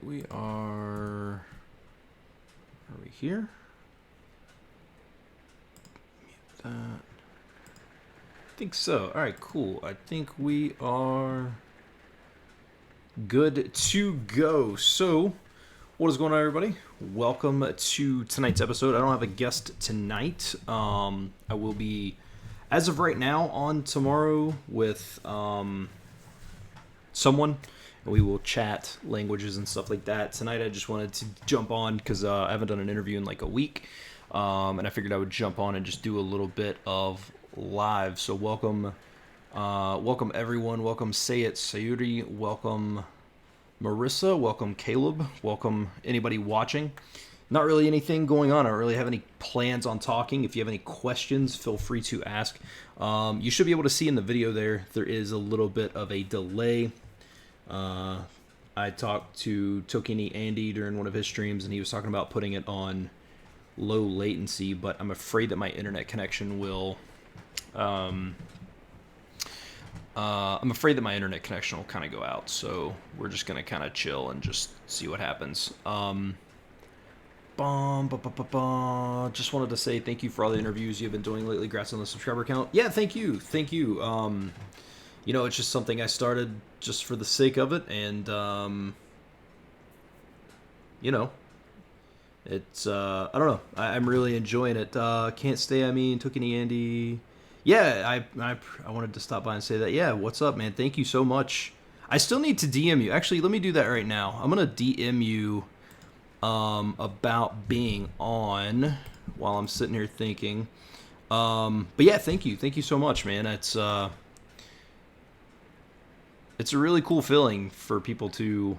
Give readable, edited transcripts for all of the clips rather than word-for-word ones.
we are... Are we here? Mute that. I think so. All right, cool. I think we are good to go. So, what is going on, everybody? Welcome to tonight's episode. I don't have a guest tonight. I will be, as of right now, on tomorrow with someone. We will chat languages and stuff like that. Tonight I just wanted to jump on because I haven't done an interview in like a week. And I figured I would jump on and just do a little bit of live. So welcome everyone. Welcome Sayit Sayuri. Welcome Marissa. Welcome Caleb. Welcome anybody watching. Not really anything going on. I don't really have any plans on talking. If you have any questions, feel free to ask. You should be able to see in the video there is a little bit of a delay. I talked to Tokini Andy during one of his streams, and he was talking about putting it on low latency, but I'm afraid that my internet connection will kind of go out, so we're just gonna kind of chill and just see what happens. Just wanted to say thank you for all the interviews you've been doing lately. Congrats on the subscriber count. Yeah, thank you. You know, it's just something I started just for the sake of it, and, you know, it's, I don't know, I'm really enjoying it. Can't stay, Tokini Andy. Yeah, I wanted to stop by and say that. Yeah, what's up, man? Thank you so much. I still need to DM you. Actually, let me do that right now. I'm going to DM you, about being on while I'm sitting here thinking. But yeah, thank you. Thank you so much, man. It's a really cool feeling for people to,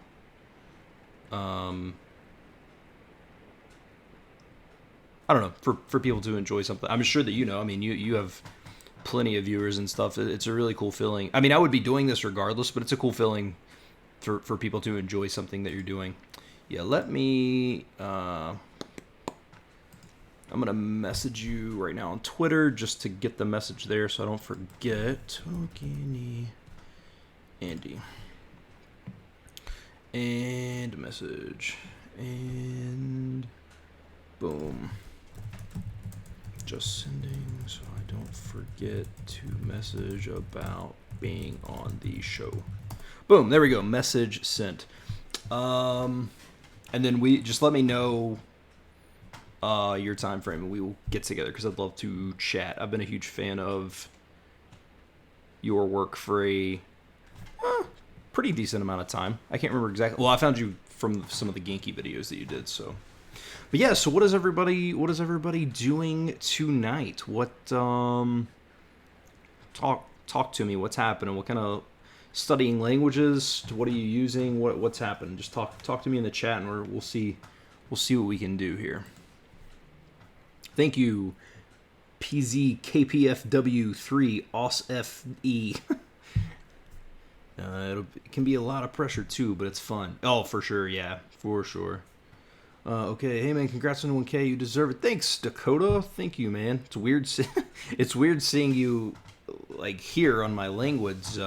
I don't know, for people to enjoy something. I'm sure that you have plenty of viewers and stuff. It's a really cool feeling. I mean, I would be doing this regardless, but it's a cool feeling for people to enjoy something that you're doing. Yeah, let me, I'm going to message you right now on Twitter just to get the message there so I don't forget. Tokini Andy. And message. And boom. Just sending so I don't forget to message about being on the show. Boom, there we go. Message sent. And then just let me know your time frame and we will get together because I'd love to chat. I've been a huge fan of your work for a pretty decent amount of time. I can't remember exactly. Well, I found you from some of the Genki videos that you did. So, but yeah. So what is everybody doing tonight? What talk to me. What's happening? What kind of studying languages? What are you using? What's happening? Just talk to me in the chat, and we'll see what we can do here. Thank you, PZKPFW3 OSFE. It can be a lot of pressure too, but it's fun. Oh, for sure, yeah, for sure. Okay, hey man, congrats on 1K. You deserve it. Thanks, Dakota. Thank you, man. It's weird. It's weird seeing you like here on my language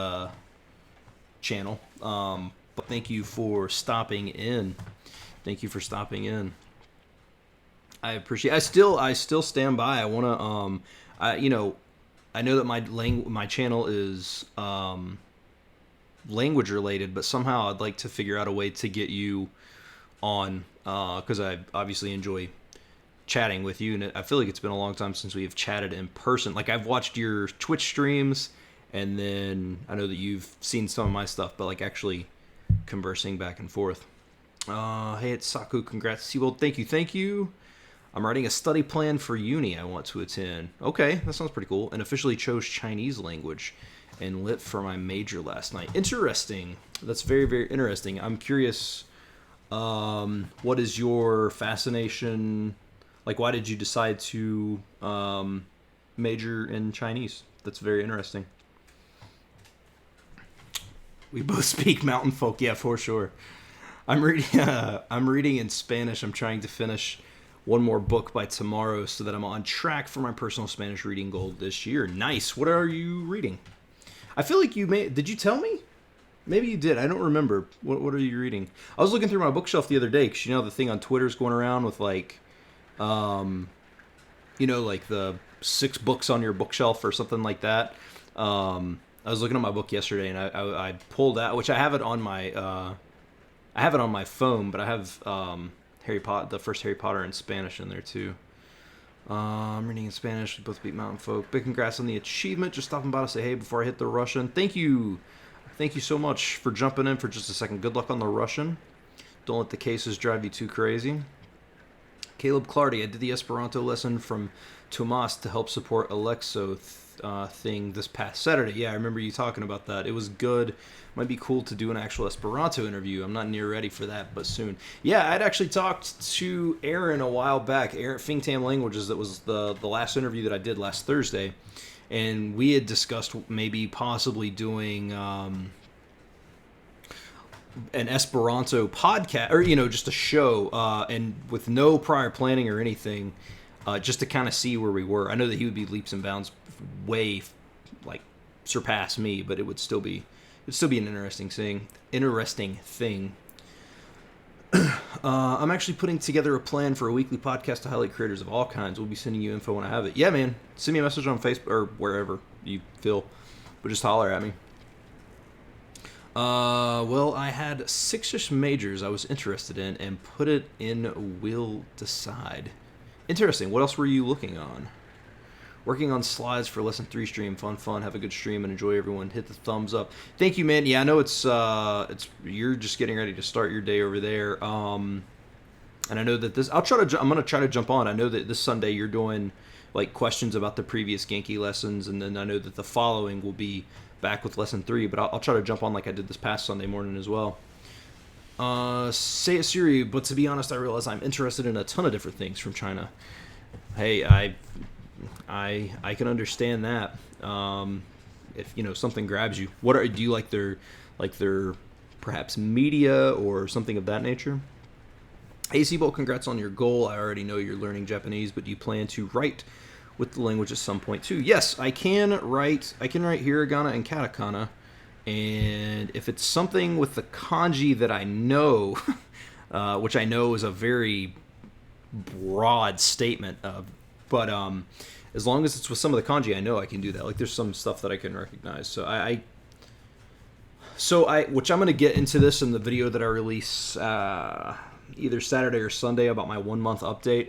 channel. But thank you for stopping in. Thank you for stopping in. I appreciate. I still stand by. I wanna. I know that my channel is language related, but somehow I'd like to figure out a way to get you on because I obviously enjoy chatting with you, and I feel like it's been a long time since we've chatted in person. Like I've watched your Twitch streams, and then I know that you've seen some of my stuff, but like actually conversing back and forth. Hey, it's Saku. Congrats, Seabolt. Thank you. I'm writing a study plan for uni I want to attend. Okay, that sounds pretty cool. And officially chose Chinese language and lit for my major last night. Interesting. That's very, very interesting. I'm curious, what is your fascination? Like, why did you decide to major in Chinese? That's very interesting. We both speak mountain folk. Yeah, for sure. I'm reading in Spanish. I'm trying to finish one more book by tomorrow so that I'm on track for my personal Spanish reading goal this year. Nice. What are you reading? I feel like did you tell me? Maybe you did. I don't remember. What are you reading? I was looking through my bookshelf the other day because you know the thing on Twitter's going around with like, like the 6 books on your bookshelf or something like that. I was looking at my book yesterday and I pulled out, which I have it on my phone, but I have the first Harry Potter in Spanish in there too. I'm reading in Spanish. We both beat Mountain Folk. Big congrats on the achievement. Just stopping by to say hey before I hit the Russian. Thank you so much for jumping in for just a second. Good luck on the Russian. Don't let the cases drive you too crazy. Caleb Clardy, I did the Esperanto lesson from Tomas to help support Alexo thing this past Saturday. Yeah, I remember you talking about that. It was good. Might be cool to do an actual Esperanto interview. I'm not near ready for that, but soon. Yeah, I'd actually talked to Aaron a while back. Aaron Fingtam Languages, that was the last interview that I did last Thursday. And we had discussed maybe possibly doing an Esperanto podcast, or, just a show, and with no prior planning or anything, just to kind of see where we were. I know that he would be leaps and bounds way, surpass me, but it'd still be an interesting thing. I'm actually putting together a plan for a weekly podcast to highlight creators of all kinds. We'll be sending you info when I have it. Yeah, man. Send me a message on Facebook or wherever you feel, but just holler at me. Well, I had 6-ish majors I was interested in and put it in Will Decide. Interesting. What else were you looking on? Working on slides for lesson 3 stream. Fun. Have a good stream and enjoy everyone. Hit the thumbs up. Thank you, man. Yeah, I know it's you're just getting ready to start your day over there. And I know that I'm gonna try to jump on. I know that this Sunday you're doing questions about the previous Genki lessons, and then I know that the following will be back with lesson 3. But I'll try to jump on like I did this past Sunday morning as well. Say it, Siri. But to be honest, I realize I'm interested in a ton of different things from China. Hey, I can understand that. If something grabs you, do you like their perhaps media or something of that nature? Hey Seabolt, congrats on your goal. I already know you're learning Japanese, but do you plan to write with the language at some point too? Yes, I can write hiragana and katakana, and if it's something with the kanji that I know, which I know is a very broad statement, but as long as it's with some of the kanji I know, I can do that. There's some stuff that I can recognize. So which I'm going to get into this in the video that I release either Saturday or Sunday about my 1-month update.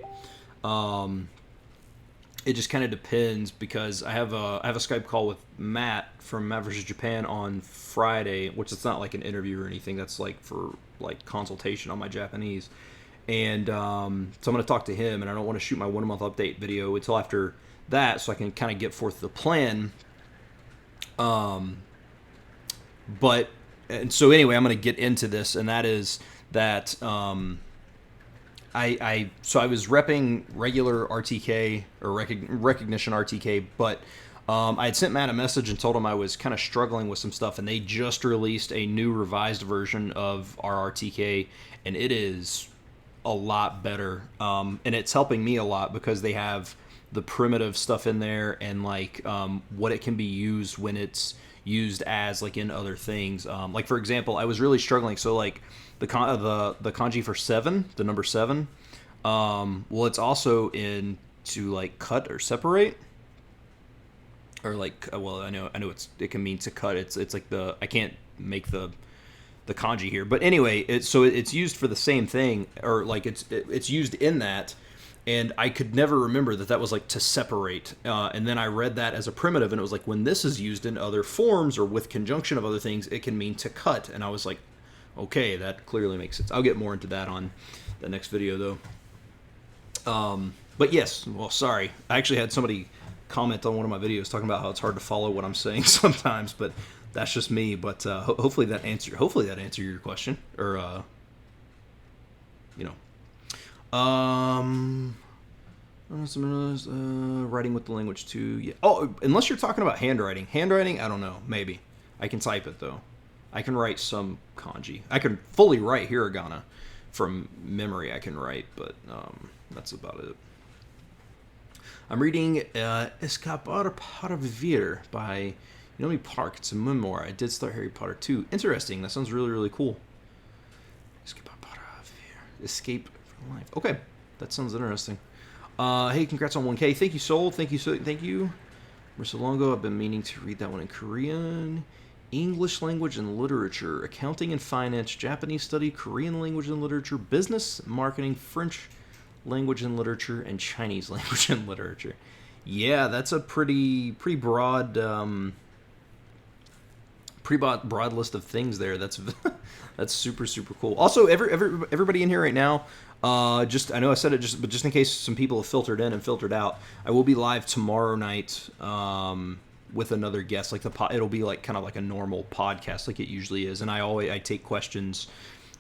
It just kind of depends because I have a Skype call with Matt from Matt vs. Japan on Friday, which it's not like an interview or anything. That's for consultation on my Japanese. And so I'm going to talk to him, and I don't want to shoot my 1-month update video until after that, so I can kind of get forth the plan. So anyway, I'm going to get into this, and that is that I was repping regular RTK or recognition RTK, but I had sent Matt a message and told him I was kind of struggling with some stuff, and they just released a new revised version of our RTK, and it is a lot better, and it's helping me a lot because they have the primitive stuff in there and what it can be used when it's used as in other things. For example, I was really struggling. So the kanji for 7, the number 7. Well, it's also in to cut or separate, or I know it can mean to cut. It's I can't make the kanji here, but anyway, it's used for the same thing, or it's used in that, and I could never remember that was to separate, and then I read that as a primitive, and it was when this is used in other forms or with conjunction of other things, it can mean to cut, and I was okay, that clearly makes sense. I'll get more into that on the next video though. But yes, well, sorry, I actually had somebody comment on one of my videos talking about how it's hard to follow what I'm saying sometimes, but that's just me. But hopefully that answered your question, or writing with the language too. Yeah. Oh, unless you're talking about handwriting. I don't know. Maybe I can type it though. I can write some kanji. I can fully write hiragana from memory. I can write, but that's about it. I'm reading Escapar para Vivir by Park. It's a memoir. I did start Harry Potter too. Interesting. That sounds really, really cool. Escape from life. Okay, that sounds interesting. Hey, congrats on 1K. Thank you, Soul. Thank you. Marissa Longo. I've been meaning to read that one in Korean. English language and literature, accounting and finance, Japanese study, Korean language and literature, business, marketing, French language and literature, and Chinese language and literature. Yeah, that's a pretty broad broad list of things there. That's super cool. Also, everybody in here right now, I know I said it but just in case some people have filtered in and filtered out, I will be live tomorrow night with another guest. Like it'll be like kind of like a normal podcast like it usually is, and I take questions.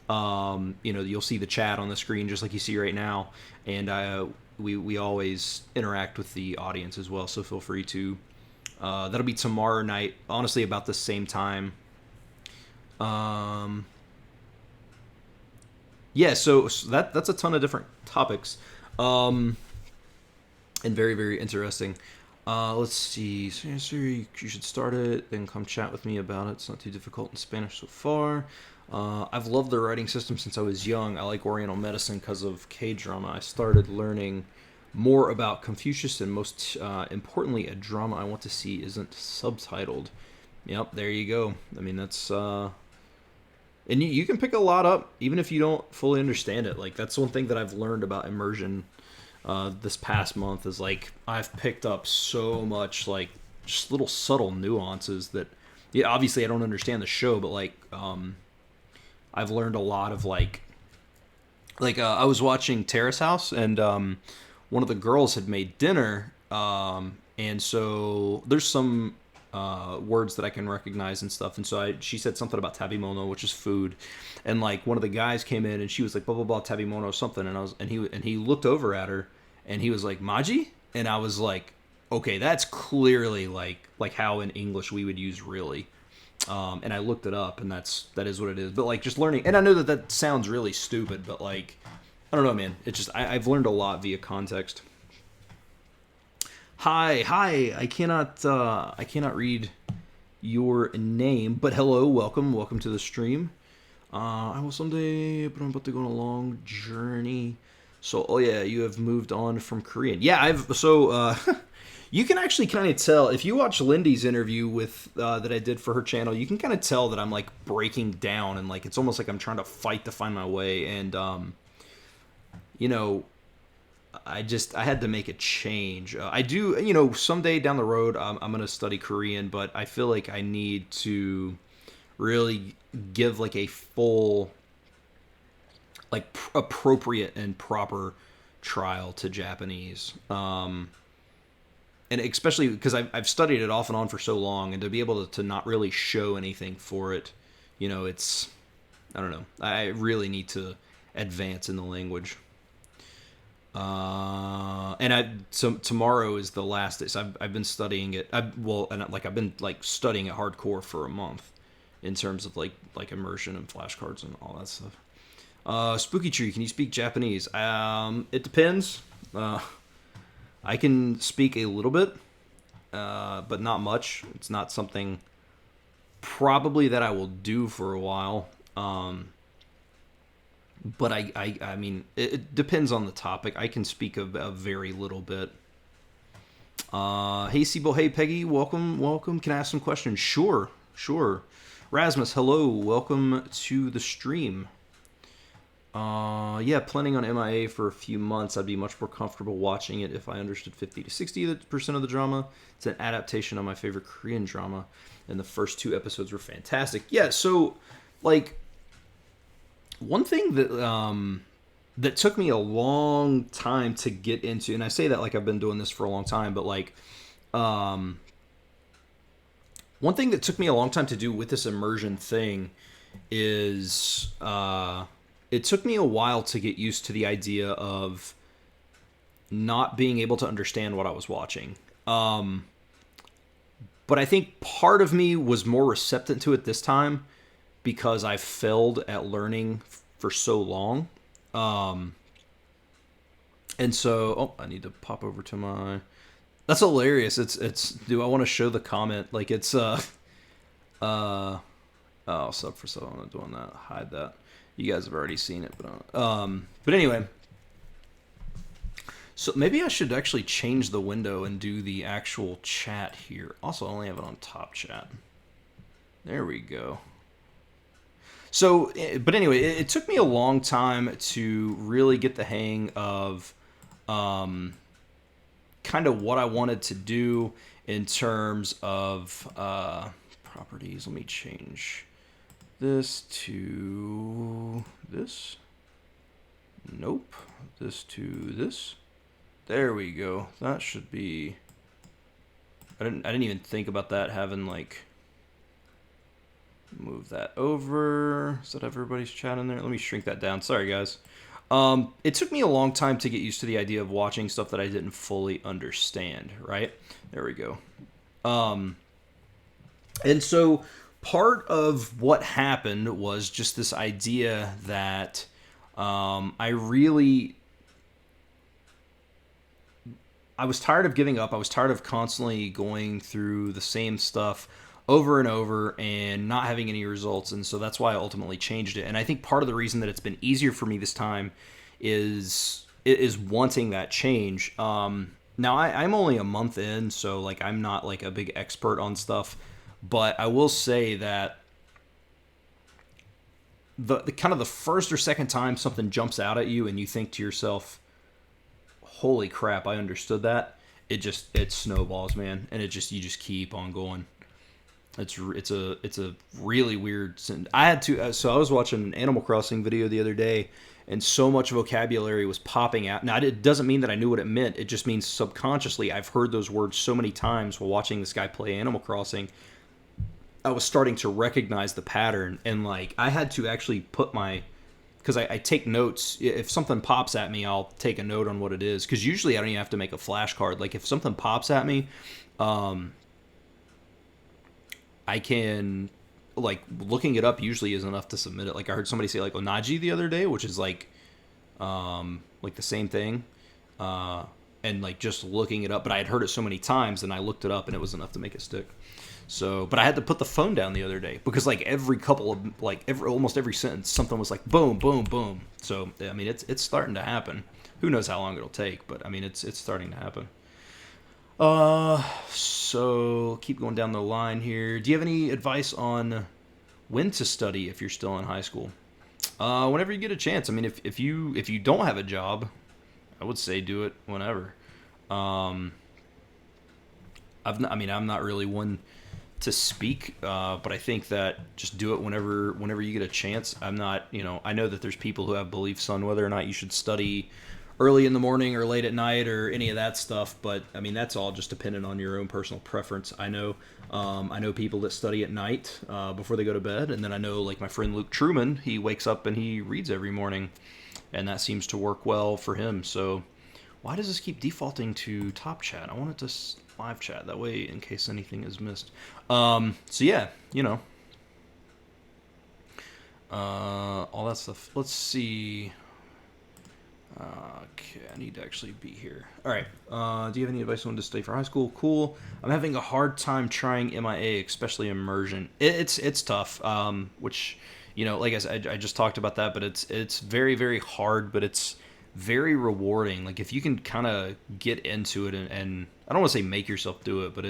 You'll see the chat on the screen just like you see right now, and we always interact with the audience as well. So feel free to. That'll be tomorrow night, honestly, about the same time. So that's a ton of different topics, and very, very interesting. Let's see. So you should start it, then come chat with me about it. It's not too difficult in Spanish so far. I've loved the writing system since I was young. I like Oriental medicine because of K-drama. I started learning more about Confucius, and most importantly, a drama I want to see isn't subtitled. Yep, there you go. I mean, that's... and you can pick a lot up, even if you don't fully understand it. Like, that's one thing that I've learned about immersion this past month is, like, I've picked up so much, like, just little subtle nuances that... Yeah, obviously I don't understand the show, but, like, I've learned a lot of, like... I was watching Terrace House, and... one of the girls had made dinner, and so there's some words that I can recognize and stuff, and so she said something about tabimono, which is food, and like one of the guys came in and she was like blah blah blah tabimono something, and he looked over at her and he was like maji, and I was like, okay, that's clearly like how in English we would use really, and I looked it up, and that is what it is. But like just learning, and I know that sounds really stupid, but like. I don't know, man. It's just I've learned a lot via context. Hi. I cannot read your name, but hello, welcome to the stream. I will someday, but I'm about to go on a long journey. So, oh yeah, you have moved on from Korean. Yeah, you can actually kind of tell if you watch Lindy's interview with that I did for her channel. You can kind of tell that I'm like breaking down, and like it's almost like I'm trying to fight to find my way, and I had to make a change. I do, someday down the road, I'm going to study Korean, but I feel like I need to really give like a full, like appropriate and proper trial to Japanese. And especially because I've studied it off and on for so long, and to be able to not really show anything for it, it's, I don't know. I really need to advance in the language. So tomorrow is the last day. So I've been studying it. I've been like studying it hardcore for a month, in terms of like immersion and flashcards and all that stuff. Spooky Tree, can you speak Japanese? It depends. I can speak a little bit, but not much. It's not something probably that I will do for a while. But I mean, it depends on the topic. I can speak a very little bit. Hey, Seabolt. Hey, Peggy. Welcome. Can I ask some questions? Sure. Rasmus, hello. Welcome to the stream. Yeah, planning on MIA for a few months. I'd be much more comfortable watching it if I understood 50 to 60% of the drama. It's an adaptation of my favorite Korean drama, and the first 2 episodes were fantastic. Yeah, so, like... One thing that took me a long time to get into, and I say that like I've been doing this for a long time, but like, one thing that took me a long time to do with this immersion thing is, it took me a while to get used to the idea of not being able to understand what I was watching. But I think part of me was more receptive to it this time, because I failed at learning for so long. And so, I need to pop over to my... That's hilarious. It's. Do I want to show the comment? Like it's oh, sub for sub. I'm not doing that. Hide that. You guys have already seen it, but anyway. So maybe I should actually change the window and do the actual chat here. Also, I only have it on top chat. There we go. So, but anyway, it took me a long time to really get the hang of kind of what I wanted to do in terms of properties. Let me change this to this. Nope. This to this. There we go. That should be... I didn't even think about that having like... Move that over. Is that everybody's chat in there? Let me shrink that down. Sorry, guys. It took me a long time to get used to the idea of watching stuff that I didn't fully understand, right? There we go. And so part of what happened was just this idea that I was tired of giving up. I was tired of constantly going through the same stuff over and over and not having any results. And so that's why I ultimately changed it. And I think part of the reason that it's been easier for me this time is wanting that change. Now I'm only a month in, so like I'm not like a big expert on stuff, but I will say that the kind of the first or second time something jumps out at you and you think to yourself, holy crap, I understood that. It snowballs, man, and you just keep on going. It's a really weird. I had to. So I was watching an Animal Crossing video the other day, and so much vocabulary was popping out. Now it doesn't mean that I knew what it meant. It just means subconsciously I've heard those words so many times while watching this guy play Animal Crossing. I was starting to recognize the pattern, and like I had to actually put my. Because I take notes. If something pops at me, I'll take a note on what it is. Because usually I don't even have to make a flashcard. Like if something pops at me, I can, like, looking it up usually is enough to submit it. Like I heard somebody say like onaji the other day, which is like the same thing. And like just looking it up. But I had heard it so many times, and I looked it up, and it was enough to make it stick. So, but I had to put the phone down the other day because like every couple of almost every sentence, something was like boom, boom, boom. So I mean, it's starting to happen. Who knows how long it'll take, but I mean, it's starting to happen. So keep going down the line here. Do you have any advice on when to study if you're still in high school? Whenever you get a chance. I mean, if you don't have a job, I would say do it whenever. I'm not really one to speak, but I think that just do it whenever you get a chance. I'm not, I know that there's people who have beliefs on whether or not you should study early in the morning or late at night or any of that stuff, but I mean that's all just dependent on your own personal preference. I know people that study at night before they go to bed, and then I know like my friend Luke Truman, he wakes up and he reads every morning, and that seems to work well for him. So why does this keep defaulting to top chat? I want it to live chat, that way in case anything is missed. So yeah, all that stuff. Let's see. Okay, I need to actually be here. All right. Do you have any advice on when to study for high school? Cool. I'm having a hard time trying MIA, especially immersion. It's tough. Which, like I said, I just talked about that, but it's very, very hard, but it's very rewarding. Like if you can kind of get into it and I don't want to say make yourself do it, but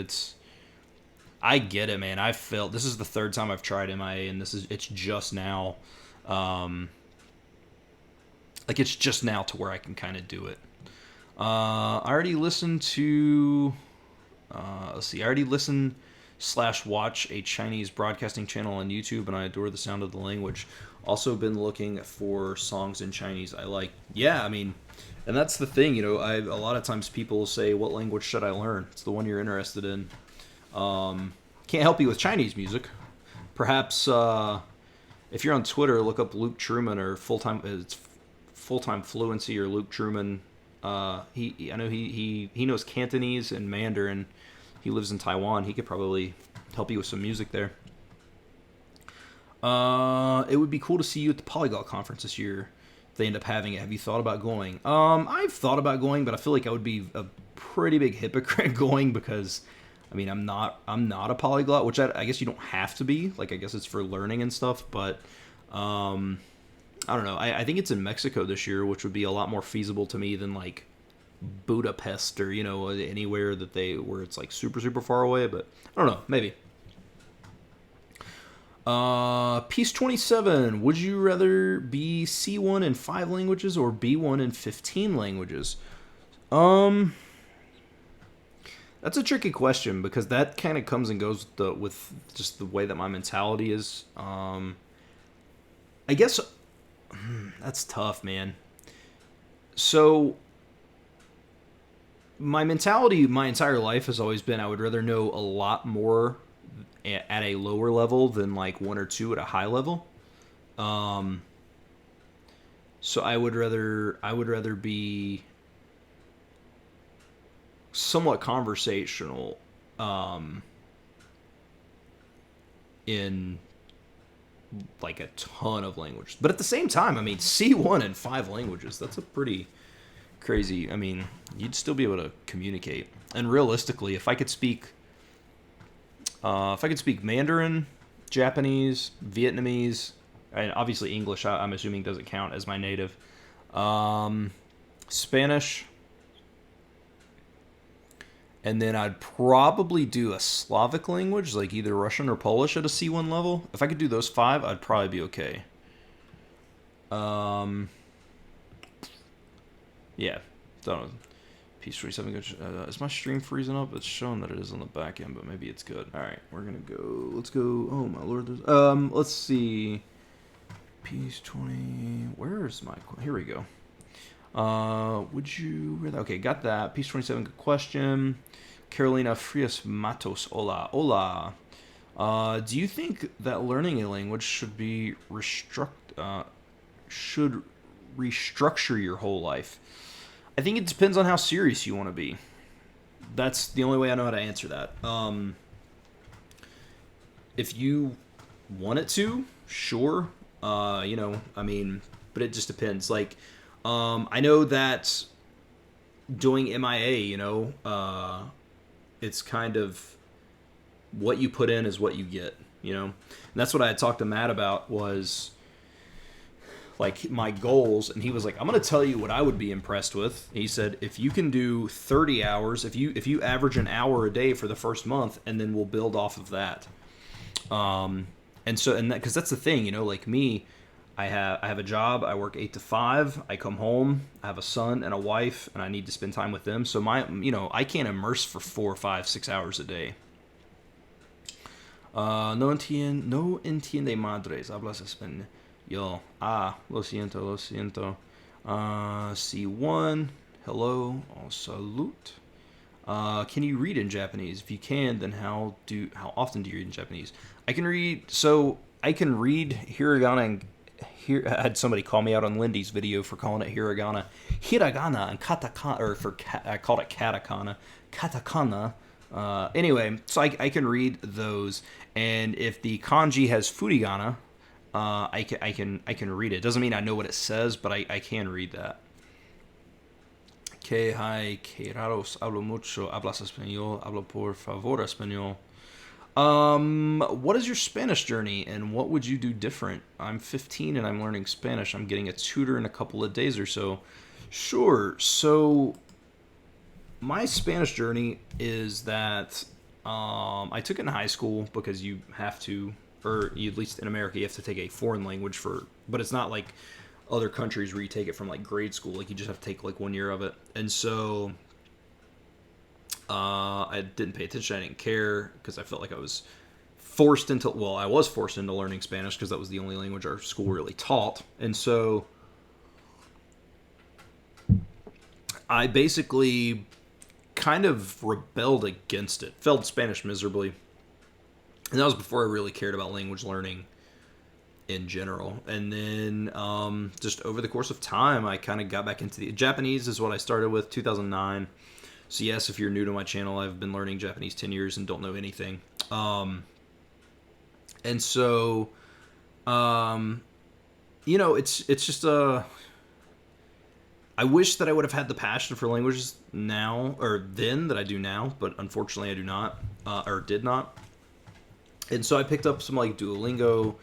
I get it, man. I felt this is the third time I've tried MIA, and it's just now. Like it's just now to where I can kind of do it. I already listened to, let's see, I already listened / watch a Chinese broadcasting channel on YouTube, and I adore the sound of the language. Also been looking for songs in Chinese I like. Yeah, I mean, and that's the thing, a lot of times people say, what language should I learn? It's the one you're interested in. Can't help you with Chinese music. Perhaps if you're on Twitter, look up Luke Truman or full-time fluency or Luke Truman. I know he knows Cantonese and Mandarin. He lives in Taiwan. He could probably help you with some music there. It would be cool to see you at the Polyglot conference this year if they end up having it. Have you thought about going? I've thought about going, but I feel like I would be a pretty big hypocrite going because, I mean, I'm not a polyglot, which I guess you don't have to be. Like, I guess it's for learning and stuff, but I don't know. I think it's in Mexico this year, which would be a lot more feasible to me than like Budapest or, you know, anywhere where it's like super, super far away, but I don't know, maybe. Piece 27. Would you rather be C1 in 5 languages or B1 in 15 languages? That's a tricky question because that kind of comes and goes with just the way that my mentality is. I guess that's tough, man. So my mentality my entire life has always been I would rather know a lot more at a lower level than like 1 or 2 at a high level. So I would rather be somewhat conversational in like a ton of languages. But at the same time, I mean, C1 in 5 languages, that's a pretty crazy. I mean, you'd still be able to communicate. And realistically, if I could speak Mandarin, Japanese, Vietnamese, and obviously English, I'm assuming doesn't count as my native. Spanish, and then I'd probably do a Slavic language, like either Russian or Polish at a C1 level. If I could do those 5, I'd probably be okay. Yeah. Don't know. Piece 47. Is my stream freezing up? It's showing that it is on the back end, but maybe it's good. All right, we're gonna go. Let's go. Oh my lord. Let's see. Piece 20. Where's my? Here we go. Would you? Okay, got that. Piece 27. Good question. Carolina Frias Matos. Hola, hola. Do you think that learning a language should restructure your whole life? I think it depends on how serious you want to be. That's the only way I know how to answer that. If you want it to, sure. You know, I mean, but it just depends. Like, I know that doing MIA, you know, it's kind of what you put in is what you get, you know? And that's what I had talked to Matt about was like my goals, and he was like, I'm going to tell you what I would be impressed with. He said, if you can do 30 hours, if you average an hour a day for the first month, and then we'll build off of that. And because that's the thing, you know, like me, I have a job, I work 8 to 5, I come home, I have a son and a wife, and I need to spend time with them. So I can't immerse for 4, 5, 6 hours a day. No entiende madres, hablas español. Yo, lo siento. C1, hello, salute. Can you read in Japanese? If you can, then how often do you read in Japanese? I can read hiragana and I had somebody call me out on Lindy's video for calling it hiragana and katakana, I called it katakana. Anyway, so I can read those, and if the kanji has furigana, I can read it. Doesn't mean I know what it says, but I can read that. Que hay que raros hablo mucho, hablas español, hablo por favor español. What is your Spanish journey, and what would you do different? I'm 15 and I'm learning Spanish. I'm getting a tutor in a couple of days or so. Sure. So my Spanish journey is that I took it in high school because you have to, or at least in America, you have to take a foreign language but it's not like other countries where you take it from like grade school. Like you just have to take like 1 year of it. And so I didn't pay attention. I didn't care because I felt like I was forced into learning Spanish because that was the only language our school really taught. And so I basically kind of rebelled against it. Failed Spanish miserably. And that was before I really cared about language learning in general. And then just over the course of time, I kind of got back into the Japanese is what I started with, 2009. So yes, if you're new to my channel, I've been learning Japanese 10 years and don't know anything. And so, you know, it's just I wish that I would have had the passion for languages now or then that I do now, but unfortunately I do not or did not. And so I picked up some like Duolingo,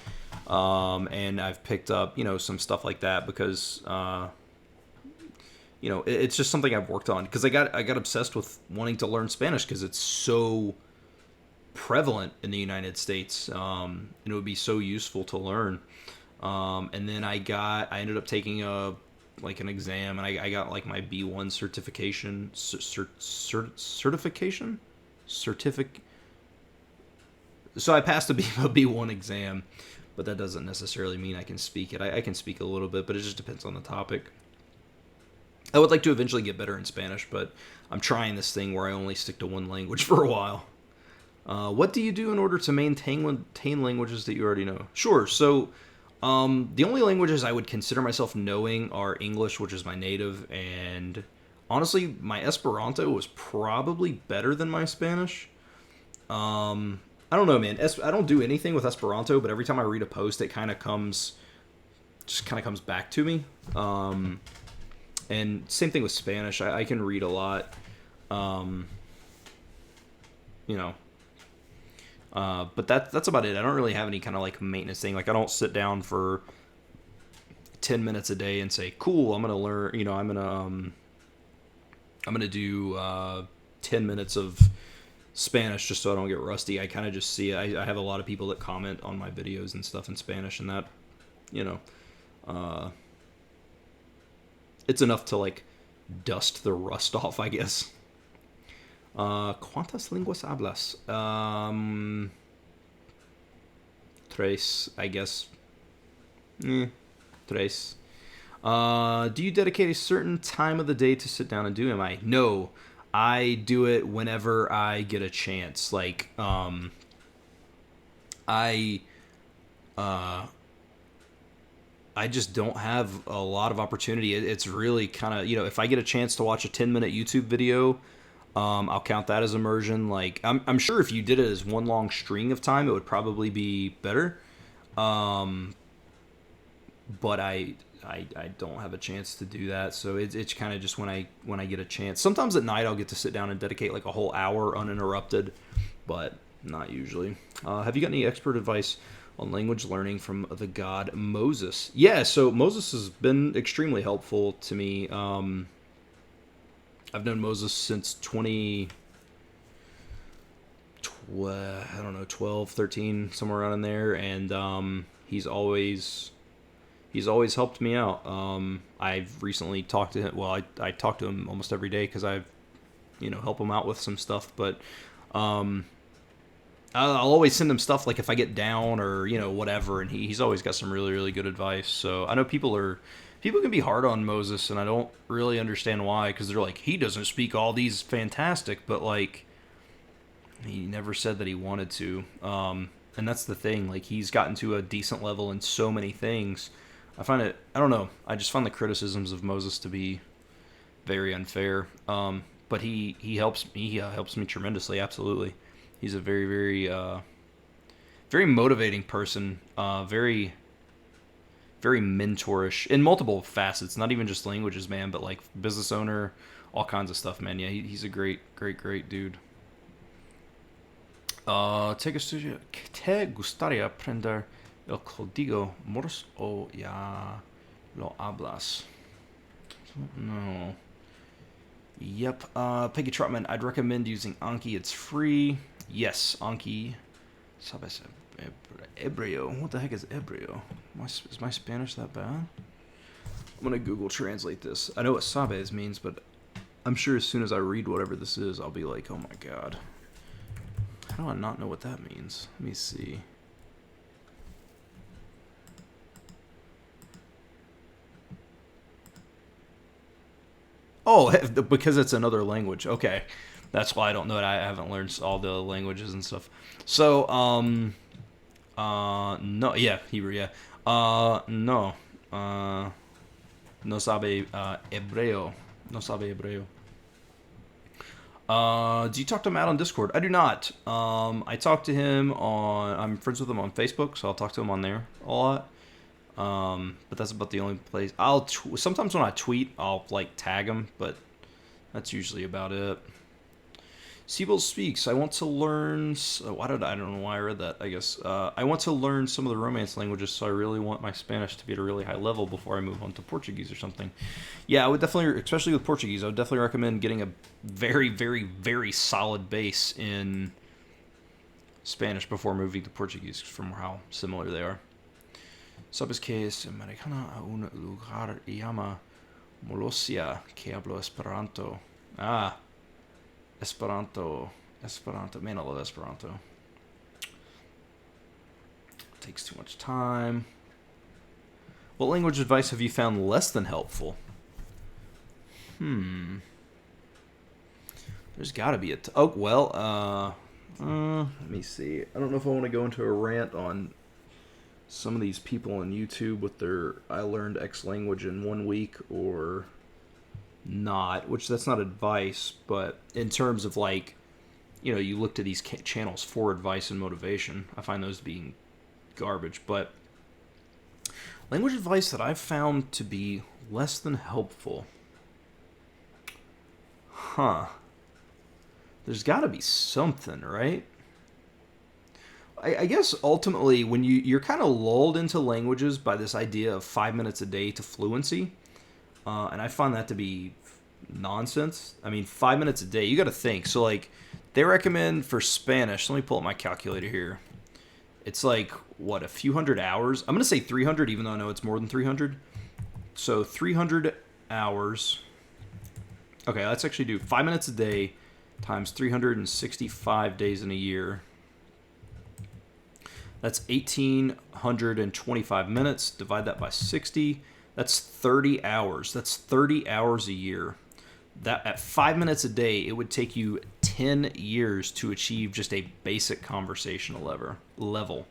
and I've picked up some stuff like that because it's just something I've worked on because I got obsessed with wanting to learn Spanish because it's so prevalent in the United States, and it would be so useful to learn. And then I ended up taking an exam, and I got like my B1 certification, certification. So I passed a B1 exam, but that doesn't necessarily mean I can speak it. I can speak a little bit, but it just depends on the topic. I would like to eventually get better in Spanish, but I'm trying this thing where I only stick to one language for a while. What do you do in order to maintain languages that you already know? Sure. So the only languages I would consider myself knowing are English, which is my native, and honestly, my Esperanto was probably better than my Spanish. I don't know, man. I don't do anything with Esperanto, but every time I read a post, it kind of comes back to me. And same thing with Spanish. I can read a lot. But that's about it. I don't really have any kind of like maintenance thing. Like I don't sit down for 10 minutes a day and say, "Cool, I'm gonna learn." I'm gonna do 10 minutes of Spanish just so I don't get rusty. I kind of just see it. I have a lot of people that comment on my videos and stuff in Spanish, and that, it's enough to like dust the rust off, I guess. ¿Cuántas lenguas hablas? Tres, I guess. Tres. Do you dedicate a certain time of the day to sit down and do MI? No. I do it whenever I get a chance. Like, I just don't have a lot of opportunity. It's really kind of, if I get a chance to watch a 10-minute YouTube video, I'll count that as immersion. Like, I'm sure if you did it as one long string of time, it would probably be better. But I don't have a chance to do that, so it's kind of just when I get a chance. Sometimes at night I'll get to sit down and dedicate like a whole hour uninterrupted, but not usually. Have you got any expert advice on language learning from the god Moses? Yeah, so Moses has been extremely helpful to me. I've known Moses since 12, 13, somewhere around in there, and he's always helped me out. I've recently talked to him. Well, I talk to him almost every day because I, help him out with some stuff. But I'll always send him stuff like if I get down or whatever, and he's always got some really, really good advice. So I know people can be hard on Moses, and I don't really understand why, because they're like, he doesn't speak all these fantastic, but like he never said that he wanted to. And that's the thing. Like, he's gotten to a decent level in so many things. I don't know. I just find the criticisms of Moses to be very unfair. But he helps me tremendously. Absolutely. He's a very, very, very motivating person. Very, very mentorish in multiple facets. Not even just languages, man, but like business owner, all kinds of stuff, man. Yeah, he's a great, great, great dude. ¿Te gustaría aprender el código Morse o ya lo hablas? No. Yep. Peggy Trotman, I'd recommend using Anki. It's free. Yes, Anki. Sabes hebreo. What the heck is hebreo? Is my Spanish that bad? I'm going to Google translate this. I know what sabes means, but I'm sure as soon as I read whatever this is, I'll be like, oh my god. How do I not know what that means? Let me see. Oh, because it's another language. Okay. That's why I don't know it. I haven't learned all the languages and stuff. So, no, yeah, Hebrew, yeah. No. No sabe hebreo. No sabe hebreo. Do you talk to Matt on Discord? I do not. I talk to him I'm friends with him on Facebook, so I'll talk to him on there a lot. But that's about the only place. Sometimes when I tweet, I'll like tag them, but that's usually about it. Seabolt speaks. I want to learn. I don't know why I read that. I guess I want to learn some of the Romance languages, so I really want my Spanish to be at a really high level before I move on to Portuguese or something. Yeah, I would definitely, especially with Portuguese, I would definitely recommend getting a very, very, very solid base in Spanish before moving to Portuguese, from how similar they are. ¿Sabes qué es americana a un lugar llama Molossia que hablo Esperanto? Esperanto. Man, I love Esperanto. It takes too much time. What language advice have you found less than helpful? There's got to be a... let me see. I don't know if I want to go into a rant on some of these people on YouTube with their I learned X language in 1 week or not, which that's not advice, but in terms of like, you look to these channels for advice and motivation, I find those being garbage. But language advice that I've found to be less than helpful. There's got to be something, right? I guess ultimately when you're kind of lulled into languages by this idea of 5 minutes a day to fluency, and I find that to be nonsense. I mean, 5 minutes a day, you got to think. So like they recommend for Spanish, let me pull up my calculator here. It's like, what, a few hundred hours? I'm going to say 300, even though I know it's more than 300. So 300 hours. Okay, let's actually do 5 minutes a day times 365 days in a year. That's 1,825 minutes. Divide that by 60. That's 30 hours. That's 30 hours a year. That at 5 minutes a day, it would take you 10 years to achieve just a basic conversational level.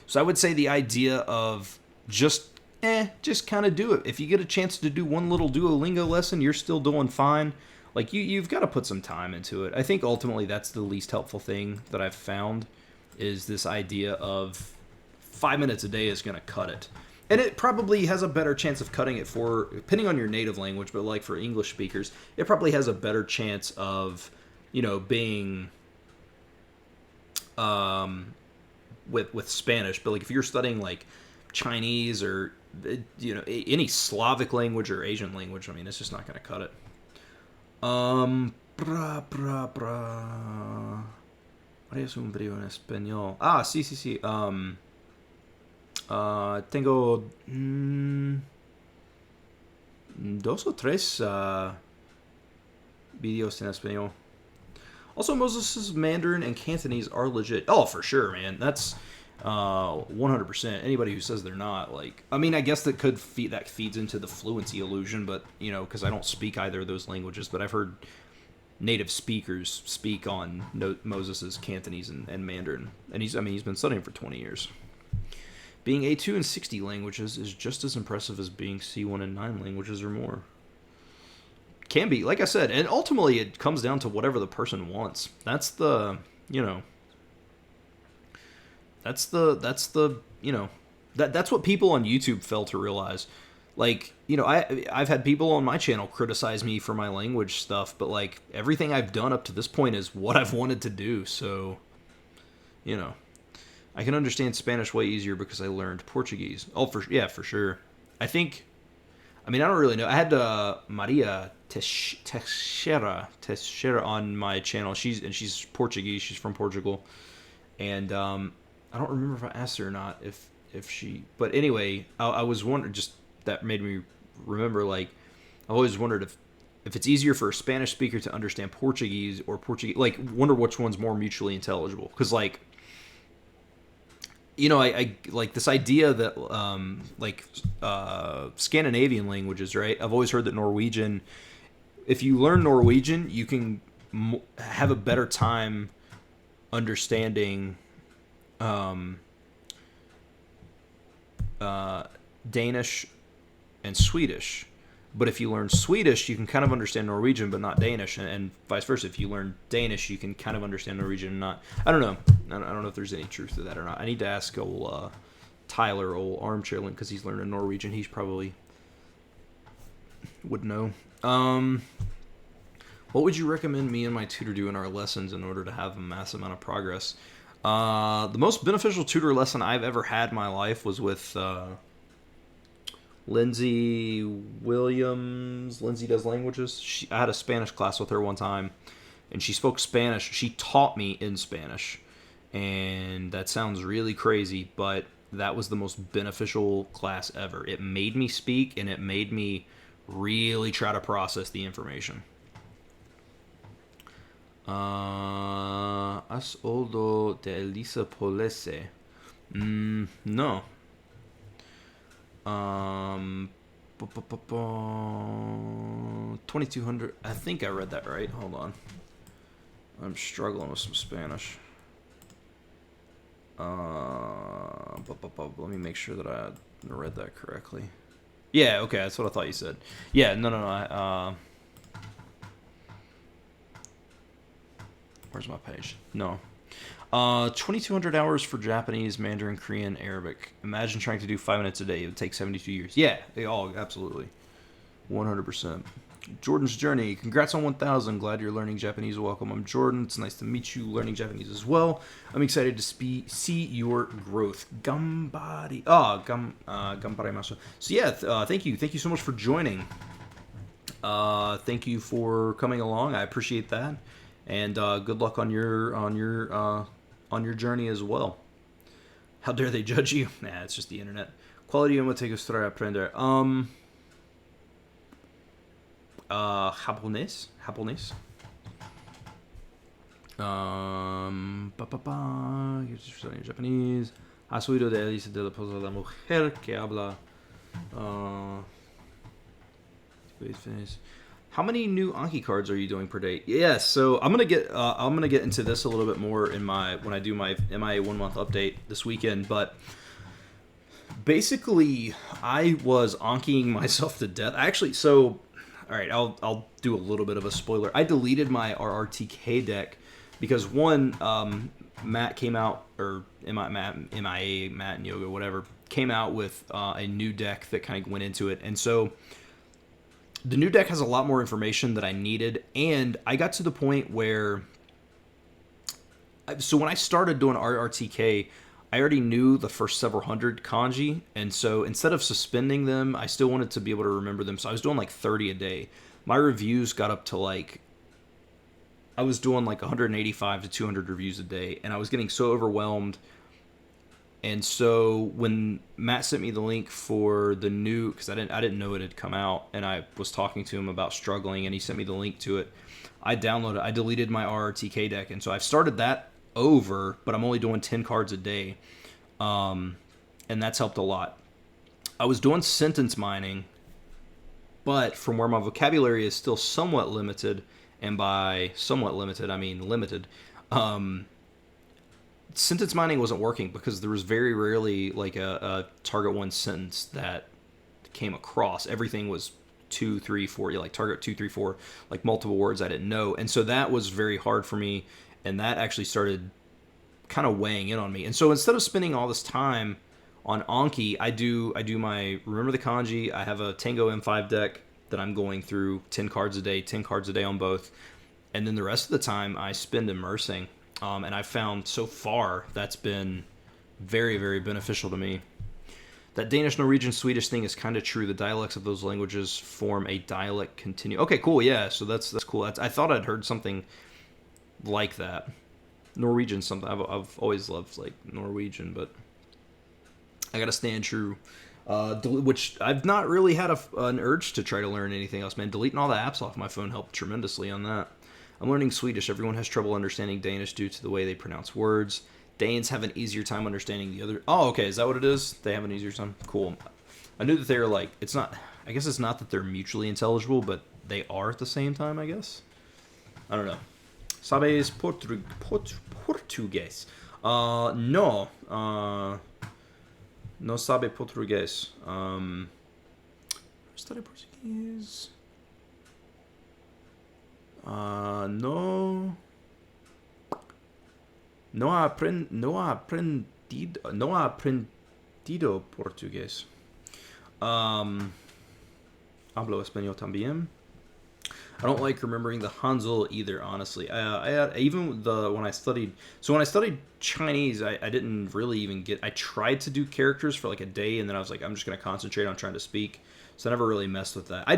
So I would say the idea of just kind of do it. If you get a chance to do one little Duolingo lesson, you're still doing fine. Like you've got to put some time into it. I think ultimately that's the least helpful thing that I've found, is this idea of 5 minutes a day is going to cut it. And it probably has a better chance of cutting it for, depending on your native language, but like for English speakers, it probably has a better chance of, being with Spanish. But like if you're studying like Chinese or, any Slavic language or Asian language, I mean, it's just not going to cut it. ¿Harías un video en español? Sí. Tengo 2 o 3 videos en español. Also, Moses' Mandarin and Cantonese are legit. Oh, for sure, man. That's 100%. Anybody who says they're not, like, I mean, I guess that feeds into the fluency illusion, but because I don't speak either of those languages, but I've heard native speakers speak on Moses' Cantonese and Mandarin, and he's been studying for 20 years. Being A2 in 60 languages is just as impressive as being C1 in 9 languages or more. Can be, like I said, and ultimately it comes down to whatever the person wants. That's the that's what people on YouTube fail to realize. Like, I've had people on my channel criticize me for my language stuff, but like everything I've done up to this point is what I've wanted to do. So, I can understand Spanish way easier because I learned Portuguese. Oh, for sure. I don't really know. I had Maria Teixeira on my channel. She's Portuguese. She's from Portugal, and I don't remember if I asked her or not if she. But anyway, I was wondering. Just that made me remember. Like, I've always wondered if it's easier for a Spanish speaker to understand Portuguese or Portuguese. Like, wonder which one's more mutually intelligible. Because like, I like this idea that Scandinavian languages, right? I've always heard that Norwegian, if you learn Norwegian, you can have a better time understanding Danish and Swedish. But if you learn Swedish, you can kind of understand Norwegian, but not Danish, and vice versa. If you learn Danish, you can kind of understand Norwegian and not. I don't know. I don't know if there's any truth to that or not. I need to ask old Tyler, old armchair link, because he's learning Norwegian. He's probably would know. What would you recommend me and my tutor do in our lessons in order to have a massive amount of progress? The most beneficial tutor lesson I've ever had in my life was with Lindsay Williams. Lindsay Does Languages. I had a Spanish class with her one time, and she spoke Spanish. She taught me in Spanish, and that sounds really crazy, but that was the most beneficial class ever. It made me speak, and it made me really try to process the information. Has oído de Elisa Polese? No. 2200. I think I read that right. Hold on. I'm struggling with some Spanish. Let me make sure that I read that correctly. Yeah, okay, that's what I thought you said. Yeah, no. Where's my page? No. 2,200 hours for Japanese, Mandarin, Korean, Arabic. Imagine trying to do 5 minutes a day. It would take 72 years. Yeah, they all, absolutely. 100%. Jordan's Journey. Congrats on 1,000. Glad you're learning Japanese. Welcome. I'm Jordan. It's nice to meet you learning Japanese as well. I'm excited to see your growth. Gambari. Gambarimasu. So yeah, thank you. Thank you so much for joining. Thank you for coming along. I appreciate that. And good luck on your journey as well. How dare they judge you? Nah, it's just the internet. ¿Cuál idioma te gustaría aprender? Japonés. You're studying Japanese. ¿Has oído de Alice de la mujer que habla? How many new Anki cards are you doing per day? Yes, so I'm gonna get into this a little bit more when I do my MIA 1 month update this weekend. But basically, I was Ankiing myself to death. Actually, so all right, I'll do a little bit of a spoiler. I deleted my RRTK deck because one, Matt came out, or MIA, Matt and Yoga, whatever, came out with a new deck that kind of went into it, and so. The new deck has a lot more information that I needed, and I got to the point where... So when I started doing RRTK, I already knew the first several hundred kanji, and so instead of suspending them, I still wanted to be able to remember them, so I was doing like 30 a day. My reviews got up to like... I was doing like 185 to 200 reviews a day, and I was getting so overwhelmed. And so when Matt sent me the link for the new, because I didn't know it had come out, and I was talking to him about struggling, and he sent me the link to it. I deleted my RRTK deck, and so I've started that over, but I'm only doing 10 cards a day, and that's helped a lot. I was doing sentence mining, but from where my vocabulary is still somewhat limited, and by somewhat limited I mean limited. Sentence mining wasn't working because there was very rarely like a target one sentence that came across. Everything was 2, 3, 4, like target 2, 3, 4, like multiple words I didn't know. And so that was very hard for me, and that actually started kind of weighing in on me. And so instead of spending all this time on Anki, I do my Remember the Kanji. I have a Tango M5 deck that I'm going through 10 cards a day on both. And then the rest of the time I spend immersing. And I found so far that's been very, very beneficial to me. That Danish, Norwegian, Swedish thing is kind of true. The dialects of those languages form a dialect continuum. Okay, cool. Yeah, so that's cool. I thought I'd heard something like that. Norwegian, something I've always loved like Norwegian, but I gotta stand true. Which I've not really had an urge to try to learn anything else. Man, deleting all the apps off my phone helped tremendously on that. I'm learning Swedish. Everyone has trouble understanding Danish due to the way they pronounce words. Danes have an easier time understanding the other... Oh, okay. Is that what it is? They have an easier time? Cool. I knew that they were like... It's not... I guess it's not that they're mutually intelligible, but they are at the same time, I guess. I don't know. Sabes Português? No. No sabe português. Study Portuguese... no ha aprendido Dido portugués. Hablo español también. I don't like remembering the Hanzul either, honestly. Even when I studied Chinese, I didn't really even get. I tried to do characters for like a day, and then I was like, I'm just going to concentrate on trying to speak. So I never really messed with that. I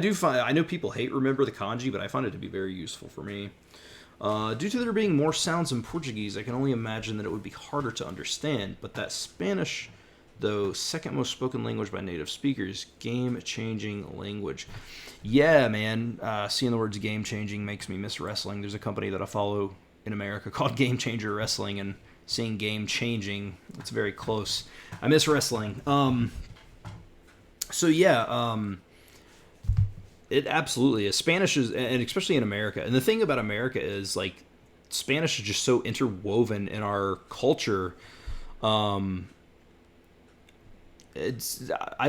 know people hate remember the kanji, but I find it to be very useful for me. Due to there being more sounds in Portuguese, I can only imagine that it would be harder to understand. But that Spanish, though, second most spoken language by native speakers, game-changing language. Yeah, man. Seeing the words game-changing makes me miss wrestling. There's a company that I follow in America called Game Changer Wrestling, and seeing game-changing, it's very close. I miss wrestling. So yeah, it absolutely is. Spanish is, and especially in America. And the thing about America is, like, Spanish is just so interwoven in our culture. I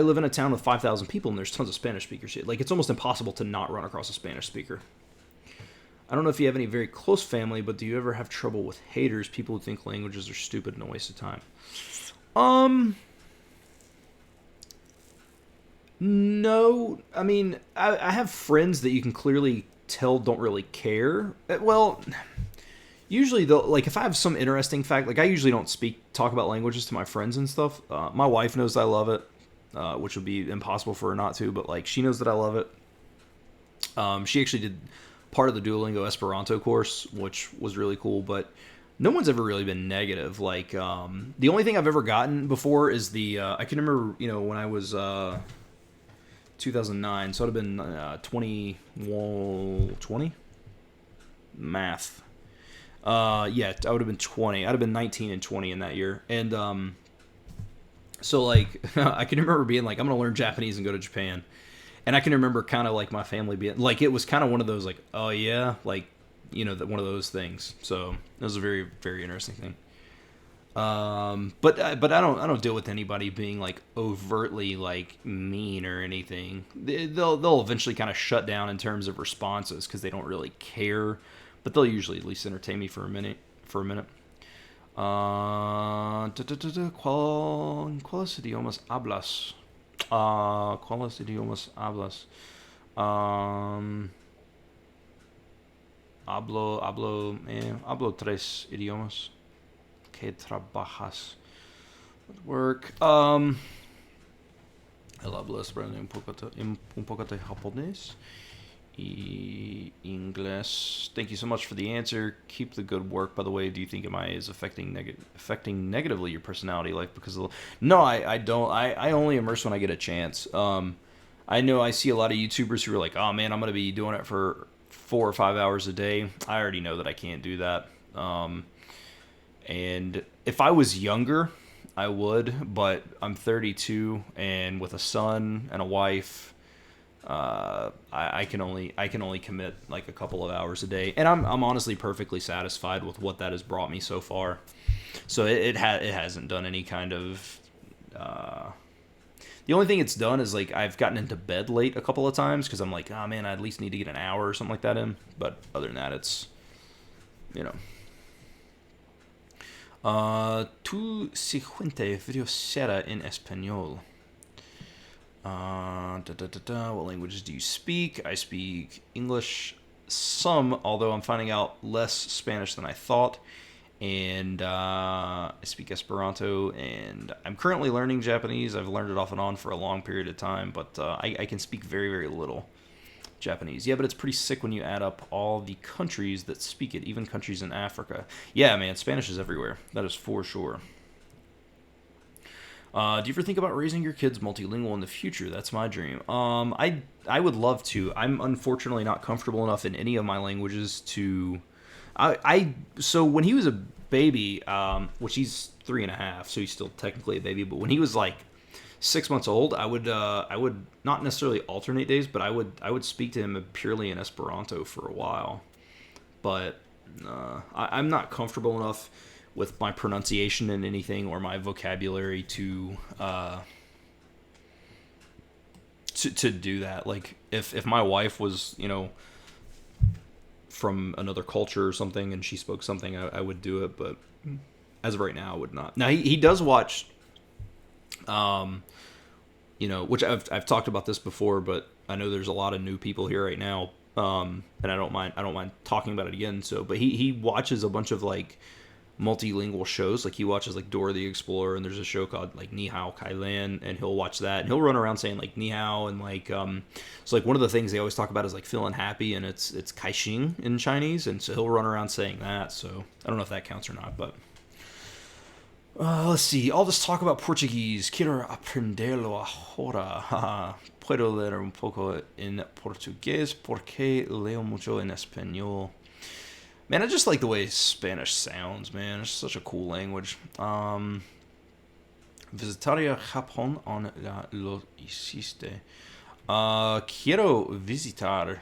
live in a town with 5,000 people, and there's tons of Spanish speakers here. Like, it's almost impossible to not run across a Spanish speaker. I don't know if you have any very close family, but do you ever have trouble with haters, people who think languages are stupid and a waste of time? No. I mean, I have friends that you can clearly tell don't really care. Well, usually, though, like, if I have some interesting fact, like, I usually don't talk about languages to my friends and stuff. My wife knows that I love it, which would be impossible for her not to, but, like, she knows that I love it. She actually did part of the Duolingo Esperanto course, which was really cool, but no one's ever really been negative. Like, the only thing I've ever gotten before is I can remember, when I was 2009, so it would have been 20 math. Yeah, I would have been 20. I'd have been 19 and 20 in that year. And so, like, I can remember being like, I'm going to learn Japanese and go to Japan. And I can remember kind of like my family being like, it was kind of one of those like, oh yeah, like, one of those things. So it was a very, very interesting thing. But I don't deal with anybody being like overtly like mean or anything. They'll eventually kind of shut down in terms of responses because they don't really care. But they'll usually at least entertain me for a minute. ¿Cuáles idiomas hablas? ¿Cuáles idiomas hablas? Hablo 3 idiomas. ¿Qué trabajas? Work. El hablo español un poco de japonés. Y inglés. Thank you so much for the answer. Keep the good work. By the way, do you think MIA is affecting negatively your personality life because of No, I don't. I only immerse when I get a chance. I know I see a lot of YouTubers who are like, oh man, I'm going to be doing it for 4 or 5 hours a day. I already know that I can't do that. And if I was younger, I would, but I'm 32 and with a son and a wife, I can only commit like a couple of hours a day, and I'm honestly perfectly satisfied with what that has brought me so far. So it hasn't done any kind of. The only thing it's done is like I've gotten into bed late a couple of times because I'm like, oh man, I at least need to get an hour or something like that in. But other than that, it's Tu siguiente video será en español. What languages do you speak? I speak English, some, although I'm finding out less Spanish than I thought. And I speak Esperanto, and I'm currently learning Japanese. I've learned it off and on for a long period of time, but I can speak very, very little Japanese. Yeah, but it's pretty sick when you add up all the countries that speak it, even countries in Africa. Yeah, man, Spanish is everywhere. That is for sure. Do you ever think about raising your kids multilingual in the future? That's my dream. I would love to. I'm unfortunately not comfortable enough in any of my languages to. So when he was a baby, which he's 3.5, so he's still technically a baby. But when he was like 6 months old, I would not necessarily alternate days, but I would speak to him purely in Esperanto for a while. But I'm not comfortable enough with my pronunciation in anything or my vocabulary to do that. Like if my wife was, from another culture or something and she spoke something, I would do it, but as of right now I would not. Now he does watch Which I've talked about this before, but I know there's a lot of new people here right now, and I don't mind talking about it again. So, but he watches a bunch of like multilingual shows. Like he watches like Dora the Explorer, and there's a show called like Ni Hao Kai Lan, and he'll watch that, and he'll run around saying like Ni Hao, and like so like one of the things they always talk about is like feeling happy, and it's Kai Xing in Chinese, and so he'll run around saying that. So I don't know if that counts or not, but. Let's see. I'll just talk about Portuguese. Quiero aprenderlo ahora. Puedo leer un poco en portugués porque leo mucho en español. Man, I just like the way Spanish sounds, man. It's such a cool language. Visitaría Japón on lo hiciste. Quiero visitar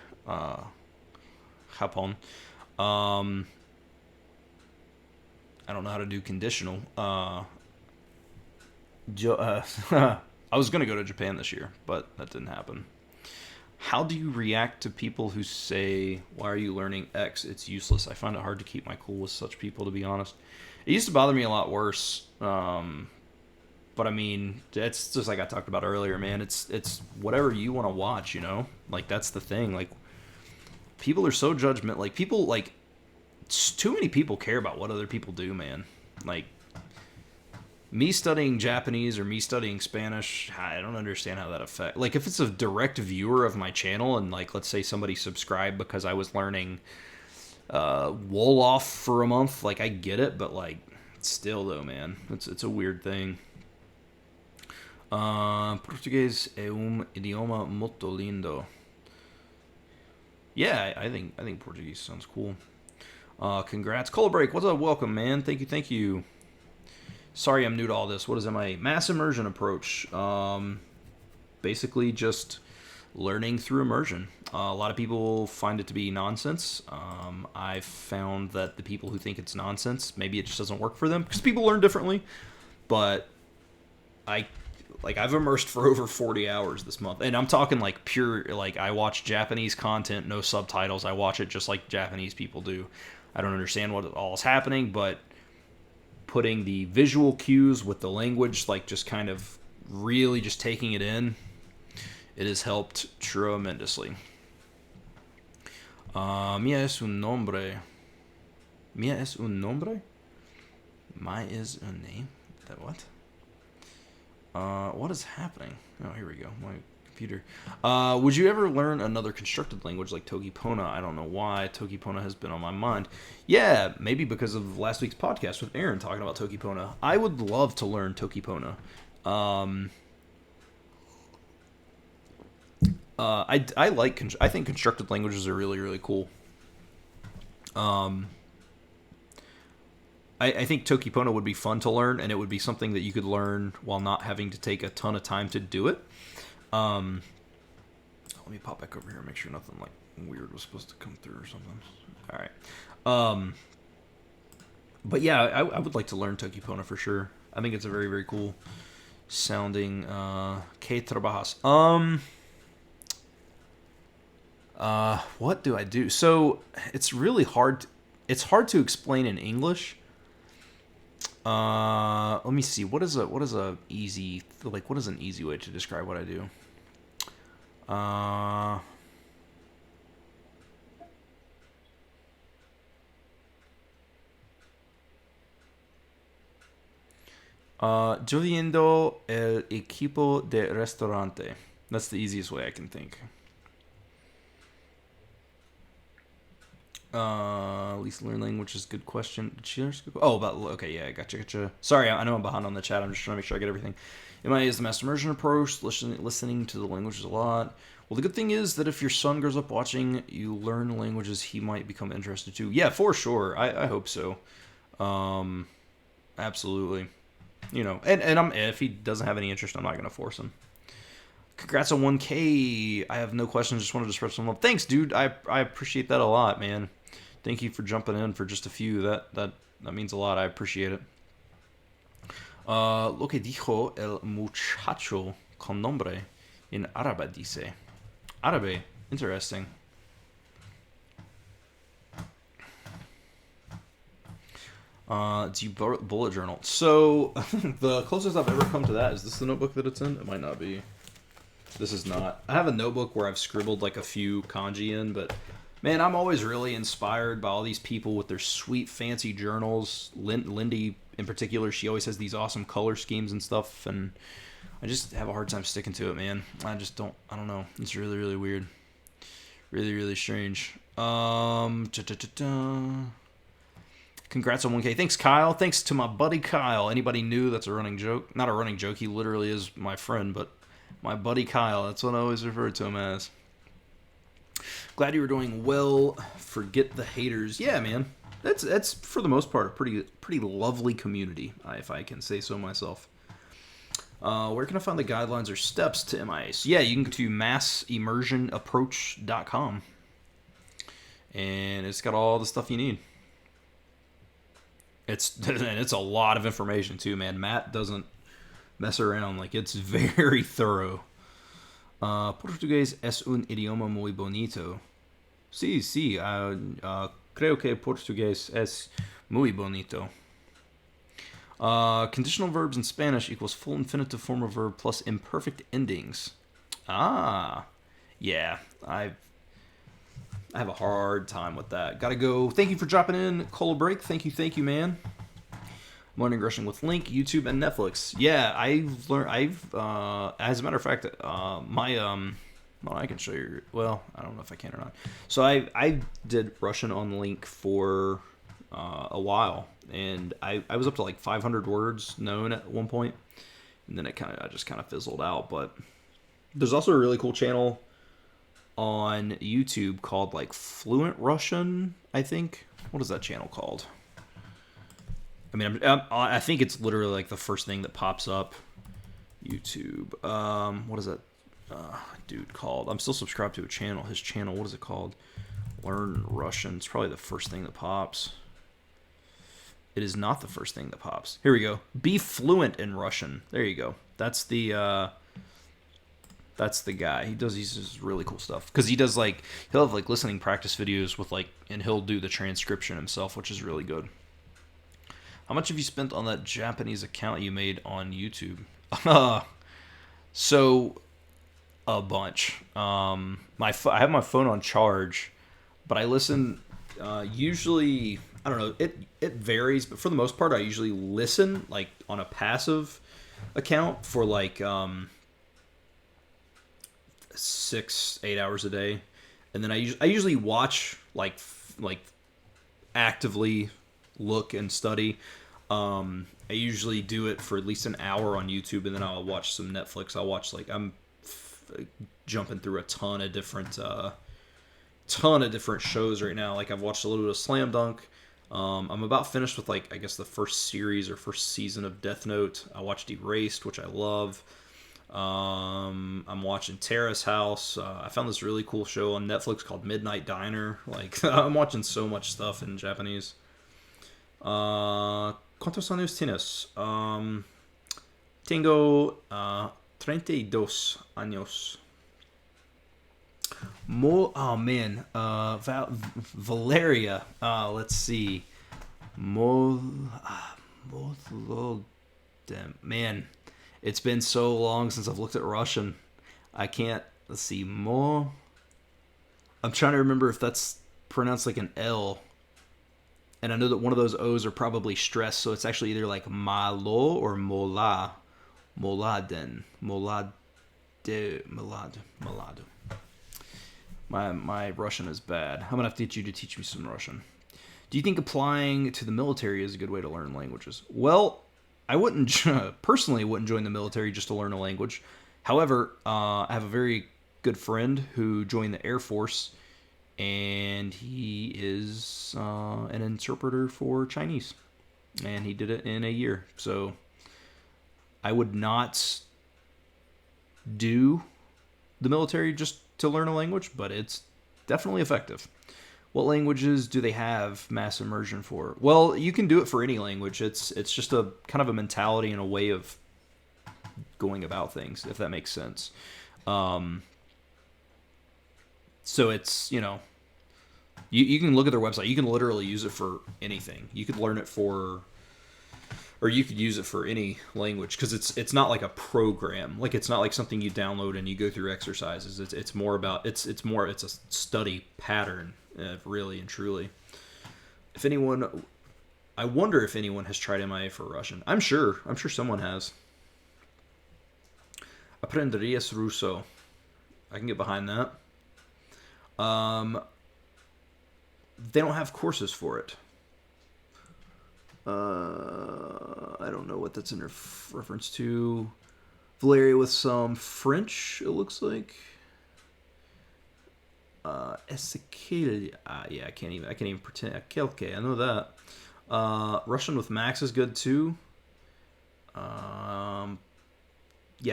Japón. I don't know how to do conditional. I was going to go to Japan this year, but that didn't happen. How do you react to people who say, why are you learning X? It's useless. I find it hard to keep my cool with such people, to be honest. It used to bother me a lot worse. But I mean, it's just like I talked about earlier, man. It's whatever you want to watch, you know? Like, that's the thing. Like, people are so judgmental. Like, people, like, too many people care about what other people do, man. Like, me studying Japanese or me studying Spanish, I don't understand how that affects. Like, if it's a direct viewer of my channel and, like, let's say somebody subscribed because I was learning Wolof for a month, like, I get it, but, like, still, though, man, it's a weird thing. Português é idioma muito lindo. Yeah, I think Portuguese sounds cool. Congrats. Cold Break, what's up? Welcome, man. Thank you. Sorry I'm new to all this. What is my mass immersion approach? Basically just learning through immersion. A lot of people find it to be nonsense. I've found that the people who think it's nonsense, maybe it just doesn't work for them because people learn differently. But I've immersed for over 40 hours this month. And I'm talking like pure, like I watch Japanese content, no subtitles. I watch it just like Japanese people do. I don't understand what all is happening, but putting the visual cues with the language, like just kind of really just taking it in, it has helped tremendously. Mía es un nombre. Mía es un nombre? My is a name? That what? What is happening? Oh, here we go. My computer. Would you ever learn another constructed language like Togipona? I don't know why Togipona has been on my mind. Yeah, maybe because of last week's podcast with Aaron talking about Togipona. I would love to learn Togipona. I think constructed languages are really, really cool. I think Togipona would be fun to learn, and it would be something that you could learn while not having to take a ton of time to do it. Let me pop back over here and make sure nothing like weird was supposed to come through or something. All right. But yeah, I would like to learn Togipona for sure. I think it's a very, very cool sounding ¿Qué trabajas? What do I do? So it's really hard. It's hard to explain in English. Let me see. What is an easy way to describe what I do? Yo viendo el equipo de restaurante. That's the easiest way I can think. At least learn language is a good question. Okay, yeah, gotcha. Sorry, I know I'm behind on the chat. I'm just trying to make sure I get everything. MIA is the mass immersion approach, listening to the languages a lot. Well, the good thing is that if your son grows up watching you learn languages, he might become interested too. Yeah, for sure. I hope so. Absolutely. You know, and if he doesn't have any interest, I'm not going to force him. Congrats on 1K. I have no questions. Just wanted to spread some love. Thanks, dude. I appreciate that a lot, man. Thank you for jumping in for just a few. That means a lot. I appreciate it. Lo que dijo el muchacho con nombre en árabe dice. Árabe. Interesting. It's you bullet journal. So the closest I've ever come to that, is this the notebook that it's in? It might not be. This is not. I have a notebook where I've scribbled like a few kanji in, but man, I'm always really inspired by all these people with their sweet fancy journals. Lindy in particular, she always has these awesome color schemes and stuff, and I just have a hard time sticking to it, man. I don't know. It's really, really weird. Really, really strange. Congrats on 1K. Thanks, Kyle. Thanks to my buddy Kyle. Anybody new? That's a running joke. Not a running joke. He literally is my friend, but my buddy Kyle. That's what I always refer to him as. Glad you were doing well. Forget the haters. Yeah, man. That's for the most part a pretty lovely community, if I can say so myself. Where can I find the guidelines or steps to MIACE? Yeah, you can go to massimmersionapproach.com. And it's got all the stuff you need. It's a lot of information too, man. Matt doesn't mess around. Like, it's very thorough. Portugués es un idioma muy bonito. Sí, creo que portugués es muy bonito. Conditional verbs in Spanish equals full infinitive form of verb plus imperfect endings. Yeah, I have a hard time with that. Gotta go. Thank you for dropping in, Cola Break. Thank you, man. Morning Rushing with Link, YouTube, and Netflix. Yeah, I've learned. As a matter of fact, well, I can show you. Well, I don't know if I can or not. So I did Russian on Link for a while, and I was up to like 500 words known at one point, and then I just kind of fizzled out. But there's also a really cool channel on YouTube called like Fluent Russian, I think. What is that channel called? I mean, I think it's literally like the first thing that pops up. YouTube. What is that dude called? I'm still subscribed to a channel. His channel. What is it called? Learn Russian. It's probably the first thing that pops. It is not the first thing that pops. Here we go. Be fluent in Russian. There you go. That's the guy. He does really cool stuff. Because he'll have like listening practice videos with like, and he'll do the transcription himself, which is really good. How much have you spent on that Japanese account you made on YouTube? So, a bunch. I have my phone on charge, but I listen, usually, I don't know, it varies, but for the most part, I usually listen, like, on a passive account for, like, 6-8 hours a day. And then I usually watch, like actively look and study. I usually do it for at least an hour on YouTube, and then I'll watch some Netflix. I'll watch, like, I'm jumping through a ton of different shows right now. Like, I've watched a little bit of Slam Dunk. I'm about finished with, like, I guess the first series or first season of Death Note. I watched Erased, which I love. I'm watching Terrace House. I found this really cool show on Netflix called Midnight Diner. Like, I'm watching so much stuff in Japanese. ¿Cuántos años tienes? Tengo 32 años. Oh man, Valeria. Let's see. Man, it's been so long since I've looked at Russian. I can't. Let's see. I'm trying to remember if that's pronounced like an L. And I know that one of those O's are probably stressed, so it's actually either like malo or mola. Moladen. Molad. My Russian is bad. I'm going to have to get you to teach me some Russian. Do you think applying to the military is a good way to learn languages? Well, I personally wouldn't join the military just to learn a language. However, I have a very good friend who joined the Air Force, and he is an interpreter for Chinese, and he did it in a year. So I would not do the military just to learn a language, but it's definitely effective. What languages do they have mass immersion for? Well, you can do it for any language. It's just a kind of a mentality and a way of going about things, if that makes sense. So it's, You can look at their website. You can literally use it for anything. You could learn it or you could use it for any language, because it's not like a program. Like, it's not like something you download and you go through exercises. It's more about it's a study pattern, really and truly. I wonder if anyone has tried MIA for Russian. I'm sure someone has. Aprenderías ruso. I can get behind that. They don't have courses for it. I don't know what that's in reference to. Valeria with some French, it looks like. Ezekiel. Yeah, I can't even pretend. Kelke, I know that. Russian with Max is good too. Yeah,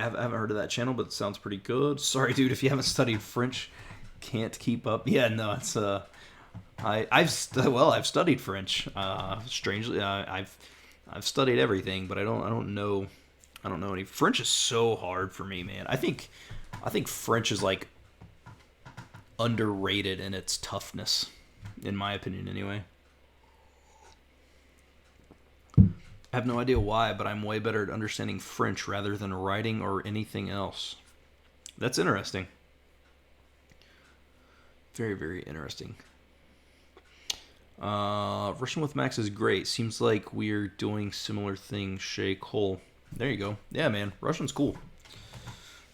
I haven't heard of that channel, but it sounds pretty good. Sorry, dude, if you haven't studied French, can't keep up. Yeah, no, it's I've studied French. Strangely, I've studied everything, but I don't know any. French is so hard for me, man. I think French is like underrated in its toughness, in my opinion, anyway. I have no idea why, but I'm way better at understanding French rather than writing or anything else. That's interesting. Very, very interesting. Russian with Max is great. Seems like we're doing similar things. Shay Cole. There you go. Yeah, man. Russian's cool.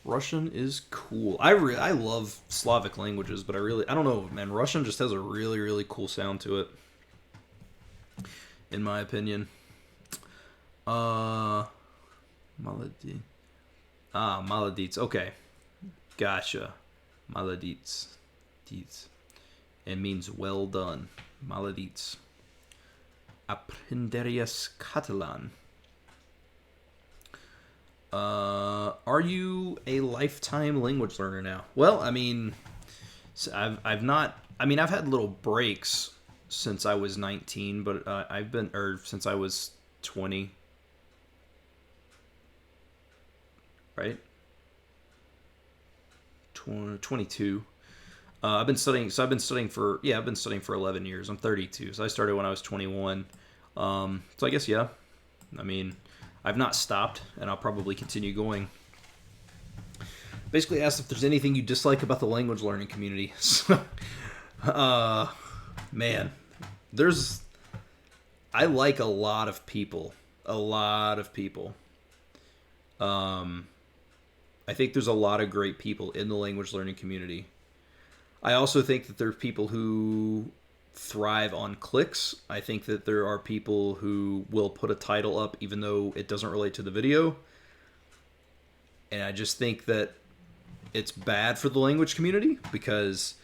Russian is cool. I love Slavic languages, but I don't know, man. Russian just has a really, really cool sound to it, in my opinion. Maladi. Maladits. Okay. Gotcha. Maladits. It means well done. Maladits. Aprenderías Catalan. Are you a lifetime language learner now? Well, I mean, I've had little breaks since I was 19, but since I was 20. Right? 22. I've been studying for 11 years. I'm 32, so I started when I was 21. So I guess, yeah. I mean, I've not stopped, and I'll probably continue going. Basically asked if there's anything you dislike about the language learning community. Man, I like a lot of people. I think there's a lot of great people in the language learning community. I also think that there are people who thrive on clicks. I think that there are people who will put a title up even though it doesn't relate to the video. And I just think that it's bad for the language community, because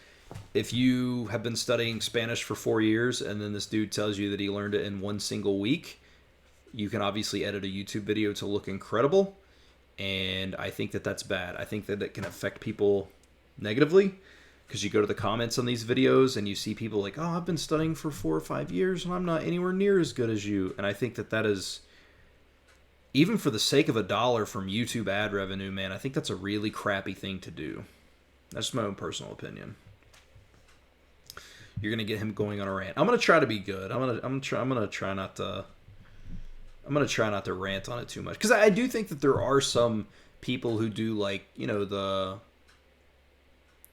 if you have been studying Spanish for 4 years and then this dude tells you that he learned it in one single week, you can obviously edit a YouTube video to look incredible. And I think that that's bad. I think that it can affect people negatively, because you go to the comments on these videos and you see people like, oh, I've been studying for 4 or 5 years and I'm not anywhere near as good as you. And I think that is, even for the sake of $1 from YouTube ad revenue, man, I think that's a really crappy thing to do. That's my own personal opinion. You're gonna get him going on a rant. I'm gonna try to be good. I'm gonna try not to rant on it too much, because I do think that there are some people who do, like, you know, the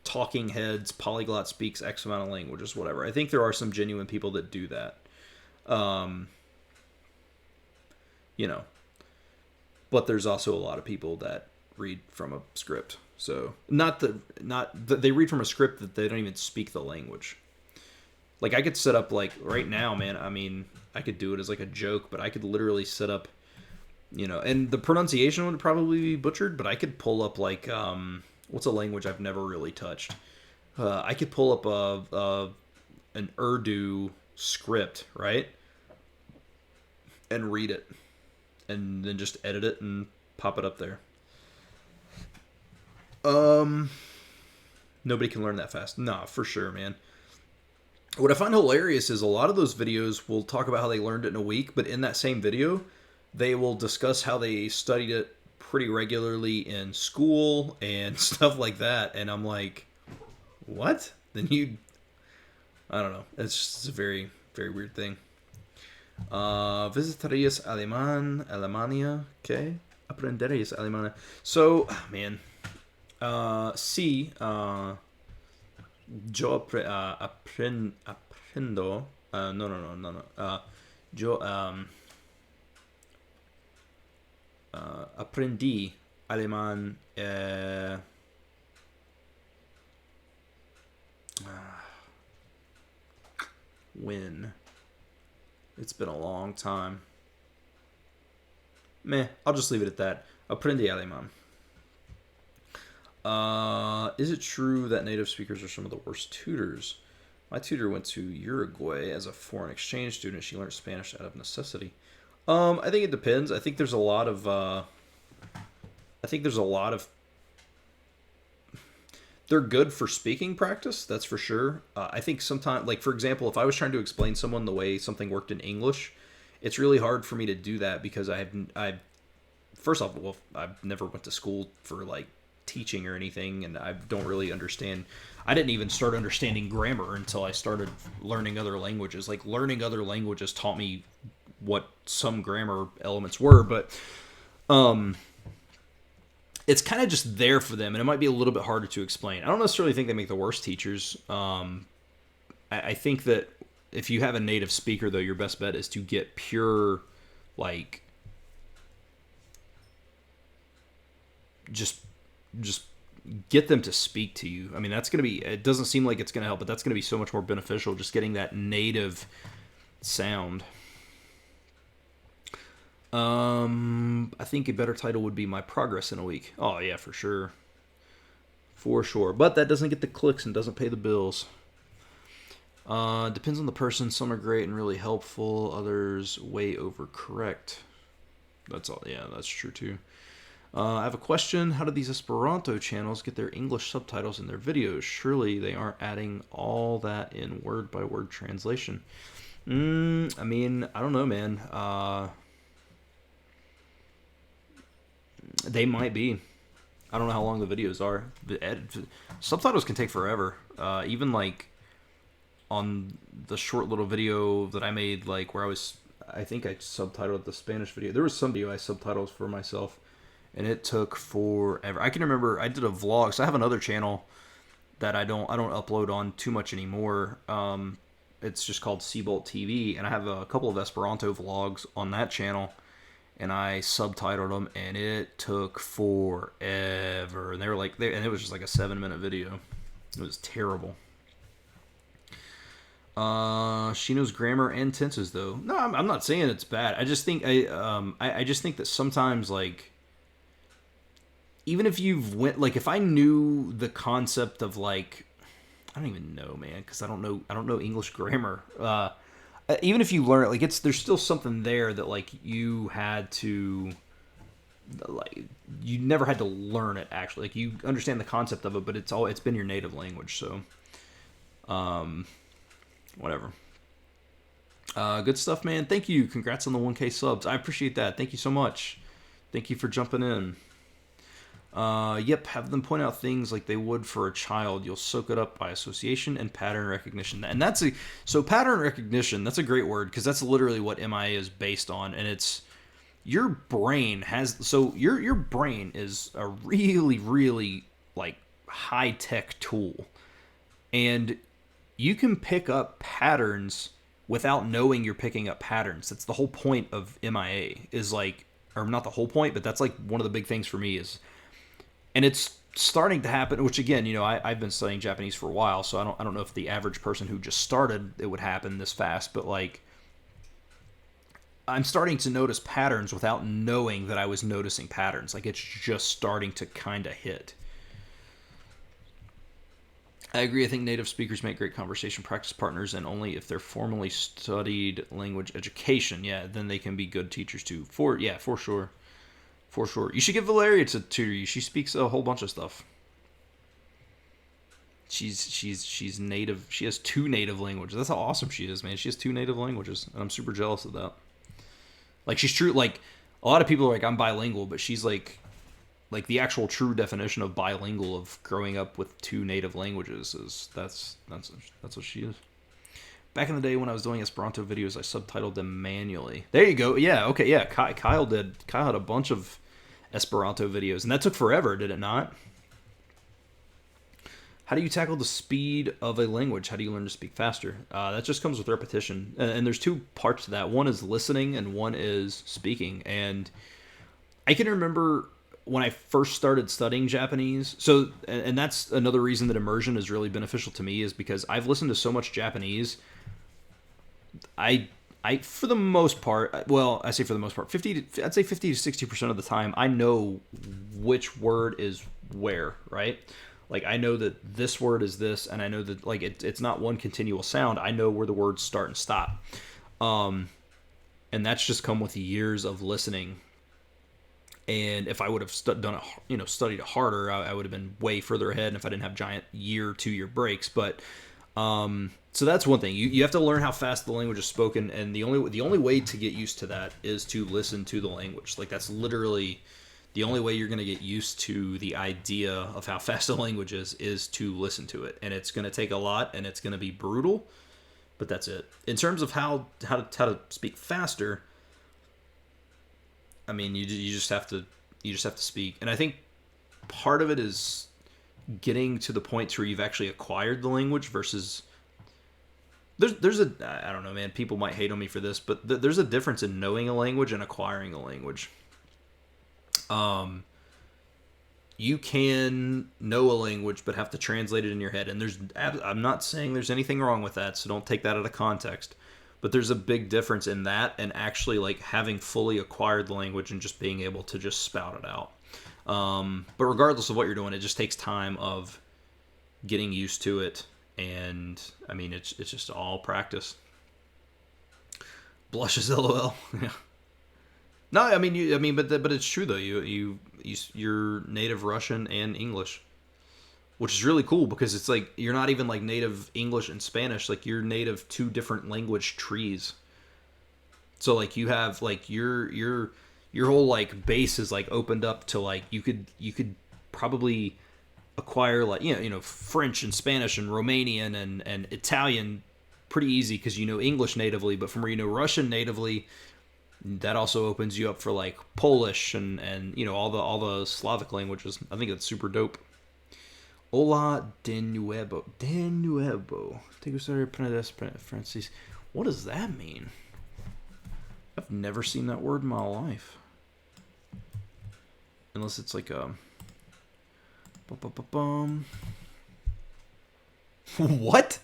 talking heads, polyglot speaks X amount of languages, whatever. I think there are some genuine people that do that. But there's also a lot of people that read from a script. So not that they read from a script that they don't even speak the language. Like, I could set up, like, right now, man, I mean, I could do it as like a joke, but I could literally set up, and the pronunciation would probably be butchered, but I could pull up, like, what's a language I've never really touched? I could pull up an Urdu script, right? And read it. And then just edit it and pop it up there. Nobody can learn that fast. Nah, for sure, man. What I find hilarious is a lot of those videos will talk about how they learned it in a week, but in that same video, they will discuss how they studied it pretty regularly in school and stuff like that. And I'm like, what? Then I don't know. It's just a very, very weird thing. Visitarías Alemania? ¿Qué? Aprenderías Alemania. So, man. Sí. Yo aprendo. No. Yo aprendí alemán. When? It's been a long time. Meh, I'll just leave it at that. Aprendí alemán. Is it true that native speakers are some of the worst tutors? My tutor went to Uruguay as a foreign exchange student. She learned Spanish out of necessity. I think it depends. I think there's a lot of they're good for speaking practice, that's for sure. I think sometimes, like for example, if I was trying to explain to someone the way something worked in English, it's really hard for me to do that because I first off, well, I've never went to school for like teaching or anything, and I don't really understand. I didn't even start understanding grammar until I started learning other languages. Like learning other languages taught me what some grammar elements were, but it's kind of just there for them, and it might be a little bit harder to explain. I don't necessarily think they make the worst teachers. I think that if you have a native speaker, though, your best bet is to get pure, like, just get them to speak to you. I mean, that's going to be, it doesn't seem like it's going to help, but that's going to be so much more beneficial, just getting that native sound. I think a better title would be My Progress in a Week. Oh, yeah, for sure. For sure. But that doesn't get the clicks and doesn't pay the bills. Depends on the person. Some are great and really helpful. Others way overcorrect. That's all. Yeah, that's true too. I have a question. How do these Esperanto channels get their English subtitles in their videos? Surely they aren't adding all that in word-by-word translation. I mean, I don't know, man. They might be. I don't know how long the videos are. Subtitles can take forever. Even like on the short little video that I made, like where I think I subtitled the Spanish video. There was some video I subtitled for myself, and it took forever. I can remember I did a vlog. So I have another channel that I don't upload on too much anymore. It's just called Seabolt TV, and I have a couple of Esperanto vlogs on that channel. And I subtitled them, and it took forever. And they were like, and it was just like a 7-minute video. It was terrible. She knows grammar and tenses, though. No, I'm not saying it's bad. I just think I just think that sometimes, like, even if you've went, like, if I knew the concept of, like, I don't even know, man, because I don't know English grammar. Even if you learn it, like there's still something there that like you had to, like you never had to learn it actually. Like you understand the concept of it, but it's been your native language. So, whatever. Good stuff, man. Thank you. Congrats on the 1K subs. I appreciate that. Thank you so much. Thank you for jumping in. Yep, have them point out things like they would for a child. You'll soak it up by association and pattern recognition. And so pattern recognition, that's a great word because that's literally what MIA is based on. And it's your brain your brain is a really, really like high-tech tool. And you can pick up patterns without knowing you're picking up patterns. That's the whole point of MIA is like, or not the whole point, but that's like one of the big things for me is, and it's starting to happen, which again, you know, I've been studying Japanese for a while, so I don't know if the average person who just started, it would happen this fast, but like, I'm starting to notice patterns without knowing that I was noticing patterns. Like it's just starting to kind of hit. I agree. I think native speakers make great conversation practice partners, and only if they're formally studied language education, then they can be good teachers too. For sure. For sure. You should give Valeria to tutor you. She speaks a whole bunch of stuff. She's native. She has 2 native languages. That's how awesome she is, man. She has 2 native languages, and I'm super jealous of that. Like she's true. Like a lot of people are like, I'm bilingual, but she's like the actual true definition of bilingual of growing up with 2 native languages is that's what she is. Back in the day when I was doing Esperanto videos, I subtitled them manually. There you go. Yeah, okay, yeah. Kyle did. Kyle had a bunch of Esperanto videos, and that took forever, did it not? How do you tackle the speed of a language? How do you learn to speak faster? That just comes with repetition. And there's two parts to that. One is listening, and one is speaking. And I can remember when I first started studying Japanese. So, and that's another reason that immersion is really beneficial to me, is because I've listened to so much Japanese. I for the most part, well, I say for the most part, I'd say 50 to 60% of the time, I know which word is where, right? Like, I know that this word is this, and I know that, like, it's not one continual sound. I know where the words start and stop. And that's just come with years of listening. And if I would have studied it harder, I would have been way further ahead, and if I didn't have giant 2-year breaks. But, so that's one thing. You have to learn how fast the language is spoken, and the only way to get used to that is to listen to the language. Like, that's literally the only way you're going to get used to the idea of how fast the language is to listen to it. And it's going to take a lot, and it's going to be brutal, but that's it. In terms of how to speak faster, I mean, you just have to speak. And I think part of it is getting to the point where you've actually acquired the language versus there's a, I don't know, man, people might hate on me for this, but there's a difference in knowing a language and acquiring a language. You can know a language but have to translate it in your head, and I'm not saying there's anything wrong with that, so don't take that out of context, but there's a big difference in that and actually, like, having fully acquired the language and just being able to just spout it out. But regardless of what you're doing, it just takes time of getting used to it, and I mean, it's just all practice. Blushes, LOL. Yeah. No, I mean, but it's true though. You're native Russian and English, which is really cool because it's like you're not even like native English and Spanish. Like, you're native two different language trees. So like you have like your whole like base is like opened up to like you could probably acquire like French and Spanish and Romanian and Italian pretty easy because you know English natively. But from where you know Russian natively, that also opens you up for like Polish and all the Slavic languages. I think that's super dope. Hola de nuevo. De nuevo. Te gustaría aprender francés. What does that mean? I've never seen that word in my life. Unless it's like a what?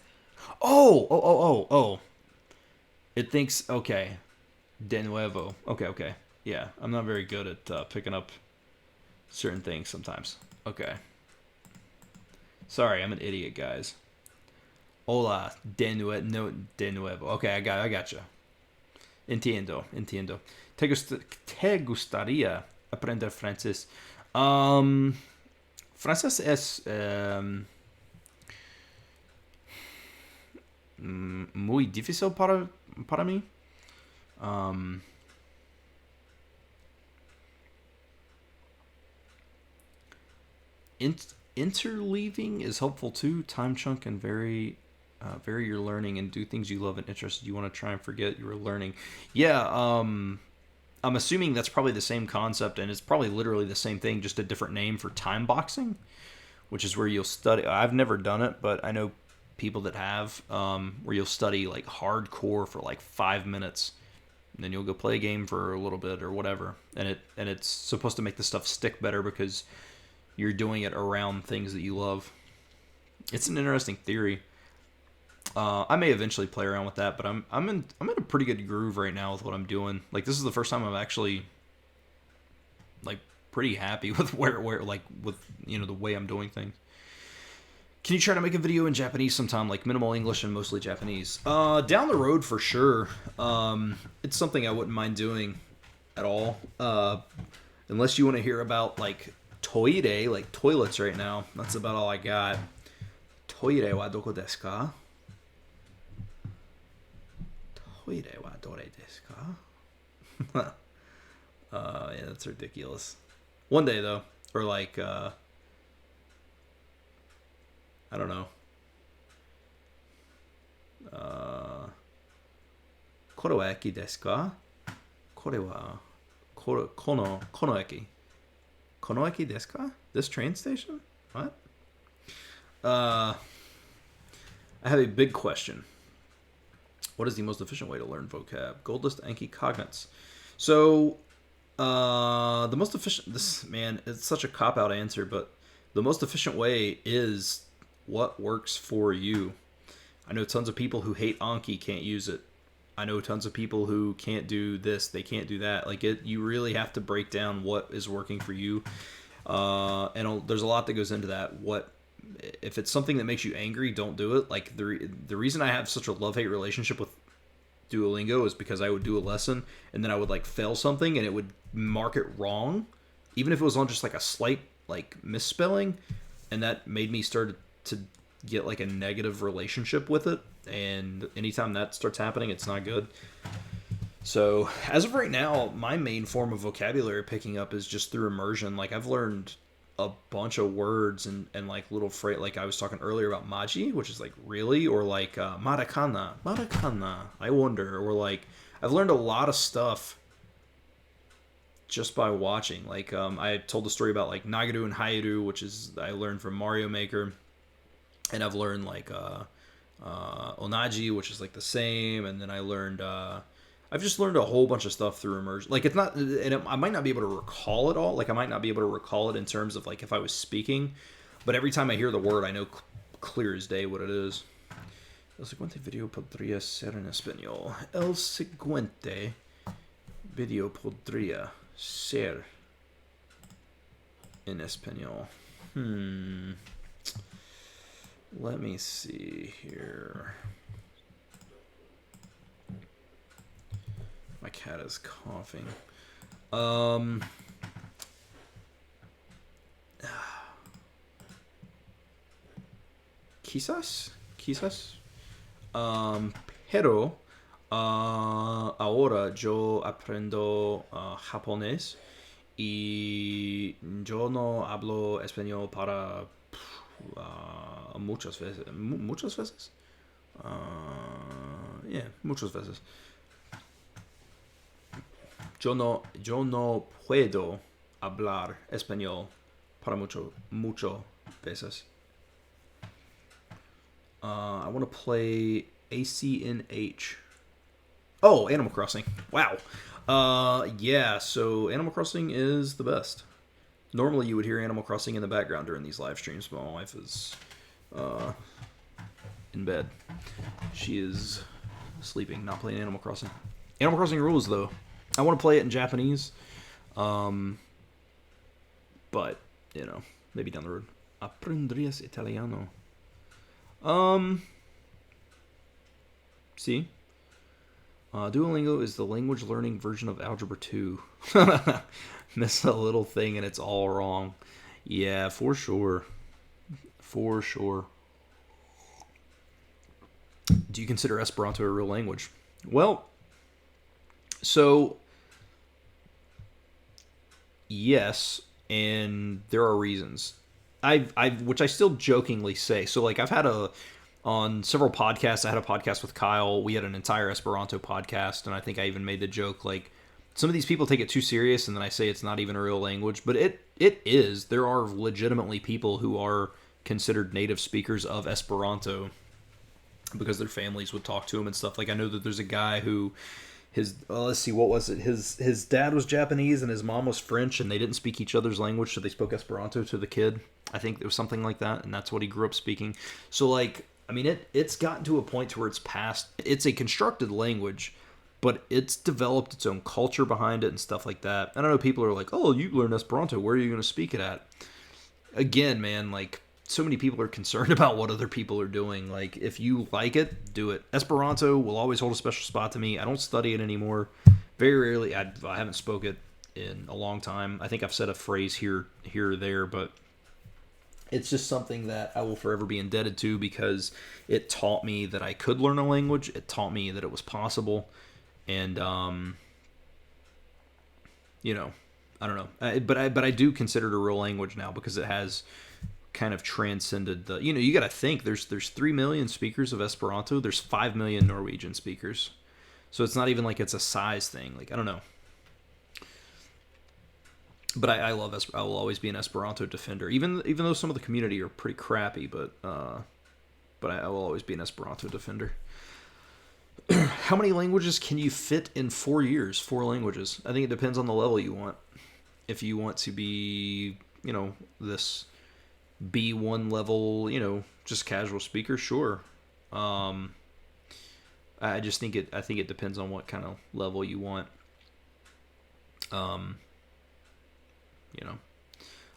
Oh. It thinks, okay. De nuevo. Okay. Yeah, I'm not very good at picking up certain things sometimes. Okay. Sorry, I'm an idiot, guys. Hola, de nuevo. Okay, I gotcha. Entiendo. Te gustaría aprender francés? Francés es muy difícil para mí. Interleaving is helpful too. Time chunk and vary your learning and do things you love and interested. You want to try and forget you were learning. Yeah, I'm assuming that's probably the same concept, and it's probably literally the same thing, just a different name for time boxing, which is where you'll study. I've never done it, but I know people that have, where you'll study like hardcore for like 5 minutes. And then you'll go play a game for a little bit or whatever, and it's supposed to make the stuff stick better because you're doing it around things that you love. It's an interesting theory. I may eventually play around with that, but I'm in a pretty good groove right now with what I'm doing. Like, this is the first time I'm actually like pretty happy with where like with the way I'm doing things. Can you try to make a video in Japanese sometime, like minimal English and mostly Japanese? Down the road for sure. It's something I wouldn't mind doing at all. Unless you want to hear about like toire, like toilets right now. That's about all I got. Toire wa doko desu ka? Toire wa dore desu ka? Yeah, that's ridiculous. One day though, or like I don't know. Koro wa eki desu ka? Kore wa kono eki. Kono eki desu ka? This train station? What? I have a big question. What is the most efficient way to learn vocab? Gold list Anki cognates. So, the most efficient... This, man, it's such a cop-out answer, but the most efficient way is what works for you. I know tons of people who hate Anki can't use it. I know tons of people who can't do this, they can't do that. Like, you really have to break down what is working for you. And there's a lot that goes into that. If it's something that makes you angry, don't do it. Like, the reason I have such a love-hate relationship with Duolingo is because I would do a lesson, and then I would, like, fail something, and it would mark it wrong, even if it was on just, like, a slight, like, misspelling, and that made me start to get, like, a negative relationship with it. And anytime that starts happening, it's not good. So, as of right now, my main form of vocabulary picking up is just through immersion. Like, I've learned a bunch of words and like, little phrase. Like, I was talking earlier about maji, which is, like, really? Or, like, marakana, I wonder. Or, like, I've learned a lot of stuff just by watching. Like, I told the story about, like, nagaru and hairu, which is I learned from Mario Maker. And I've learned, like, onaji, which is like the same, and then I learned I've just learned a whole bunch of stuff through immersion. Like, it's not, and I might not be able to recall it all. Like, I might not be able to recall it in terms of, like, if I was speaking, but every time I hear the word, I know clear as day what it is. El siguiente video podría ser en español. El siguiente video podría ser en español. Let me see here. My cat is coughing. Quizás. Pero ahora yo aprendo japonés y yo no hablo español para muchas veces. Muchas veces. Muchas veces. Yo no puedo hablar español para mucho veces. I want to play ACNH. Oh, Animal Crossing. Wow. Yeah, so Animal Crossing is the best. Normally you would hear Animal Crossing in the background during these live streams, but my wife is in bed. She is sleeping, not playing Animal Crossing. Animal Crossing rules, though. I want to play it in Japanese. But, you know, maybe down the road. Aprendrías italiano. See? Duolingo is the language learning version of Algebra 2. Miss a little thing and it's all wrong. Yeah, for sure. For sure. Do you consider Esperanto a real language? Well, so yes, and there are reasons. Which I still jokingly say. So, like, I've had on several podcasts. I had a podcast with Kyle. We had an entire Esperanto podcast, and I think I even made the joke, like, some of these people take it too serious, and then I say it's not even a real language, but it is. There are legitimately people who are considered native speakers of Esperanto because their families would talk to them and stuff. Like, I know that there's a guy who let's see, what was it? His dad was Japanese and his mom was French, and they didn't speak each other's language, so they spoke Esperanto to the kid. I think it was something like that, and that's what he grew up speaking. So, like, I mean, it's gotten to a point to where it's a constructed language, but it's developed its own culture behind it and stuff like that. And I know people are like, oh, you learn Esperanto, where are you going to speak it at? Again, man, like, so many people are concerned about what other people are doing. Like, if you like it, do it. Esperanto will always hold a special spot to me. I don't study it anymore. Very rarely. I haven't spoke it in a long time. I think I've said a phrase here or there, but it's just something that I will forever be indebted to because it taught me that I could learn a language. It taught me that it was possible. And, you know, I don't know. But I do consider it a real language now because it has kind of transcended the, you know, you got to think there's 3 million speakers of Esperanto. There's 5 million Norwegian speakers. So it's not even like it's a size thing. Like, I don't know. But I love I will always be an Esperanto defender, even though some of the community are pretty crappy. But I will always be an Esperanto defender. How many languages can you fit in 4 years? 4 languages. I think it depends on the level you want. If you want to be, this B1 level, just casual speaker, sure. I just think I think it depends on what kind of level you want.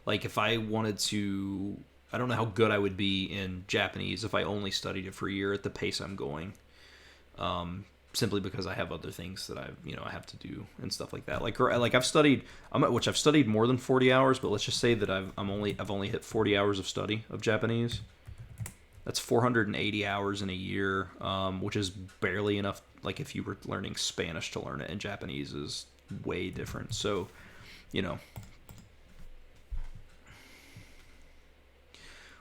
Like if I wanted to, I don't know how good I would be in Japanese if I only studied it for a year at the pace I'm going. Simply because I have other things that I have to do and stuff like that. Like I've studied, I've studied more than 40 hours, but let's just say that I've only hit 40 hours of study of Japanese. That's 480 hours in a year, which is barely enough. Like if you were learning Spanish to learn it, and Japanese is way different. So,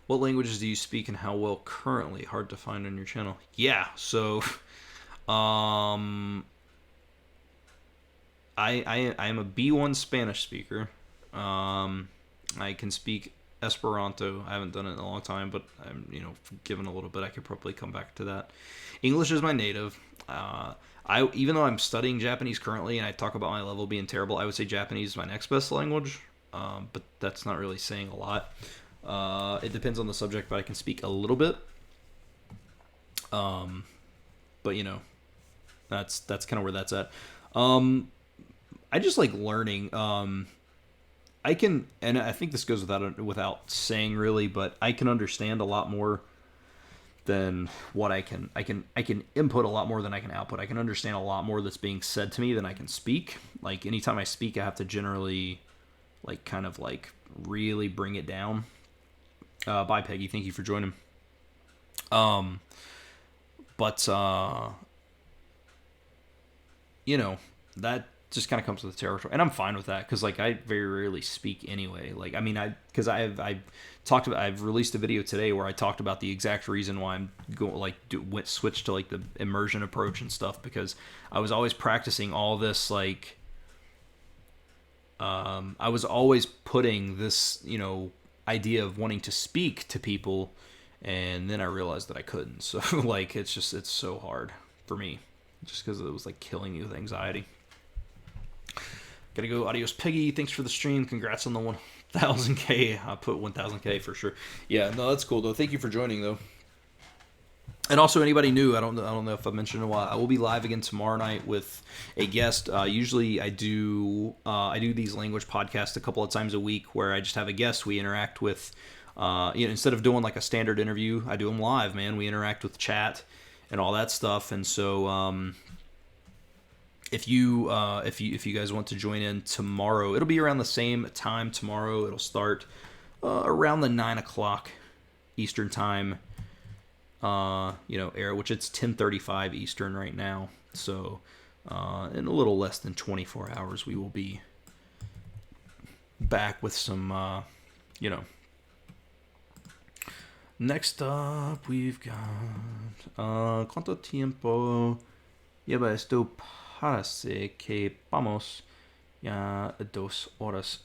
what languages do you speak and how well currently? Hard to find on your channel. Yeah, so I am a B1 Spanish speaker. I can speak Esperanto. I haven't done it in a long time, but I'm given a little bit. I could probably come back to that. English is my native. Even though I'm studying Japanese currently, and I talk about my level being terrible, I would say Japanese is my next best language. But that's not really saying a lot. It depends on the subject, but I can speak a little bit. But that's kind of where that's at. I just like learning. I can, and I think this goes without saying really, but I can understand a lot more than what I can input a lot more than I can output. I can understand a lot more that's being said to me than I can speak. Like anytime I speak, I have to generally kind of really bring it down. Bye, Peggy. Thank you for joining. That just kind of comes with the territory, and I'm fine with that because I very rarely speak anyway. I've released a video today where I talked about the exact reason why I'm going switch to the immersion approach and stuff, because I was always practicing all this I was always putting this idea of wanting to speak to people, and then I realized that I couldn't. So it's so hard for me just because it was killing me with anxiety. Gotta go. Adios, Peggy. Thanks for the stream. Congrats on the 1,000K. I put 1,000K for sure. Yeah, no, that's cool though. Thank you for joining though. And also, anybody new, I don't know if I mentioned in a while, I will be live again tomorrow night with a guest. Usually I do these language podcasts a couple of times a week where I just have a guest we interact with. Instead of doing a standard interview, I do them live, man. We interact with chat and all that stuff. And so if you guys want to join in tomorrow, it'll be around the same time tomorrow. It'll start around the 9 o'clock Eastern time. Era, which it's 10:35 Eastern right now. So, in a little less than 24 hours, we will be back with some, Next up, we've got, ¿cuánto tiempo lleva esto parece que vamos ya 2 horas?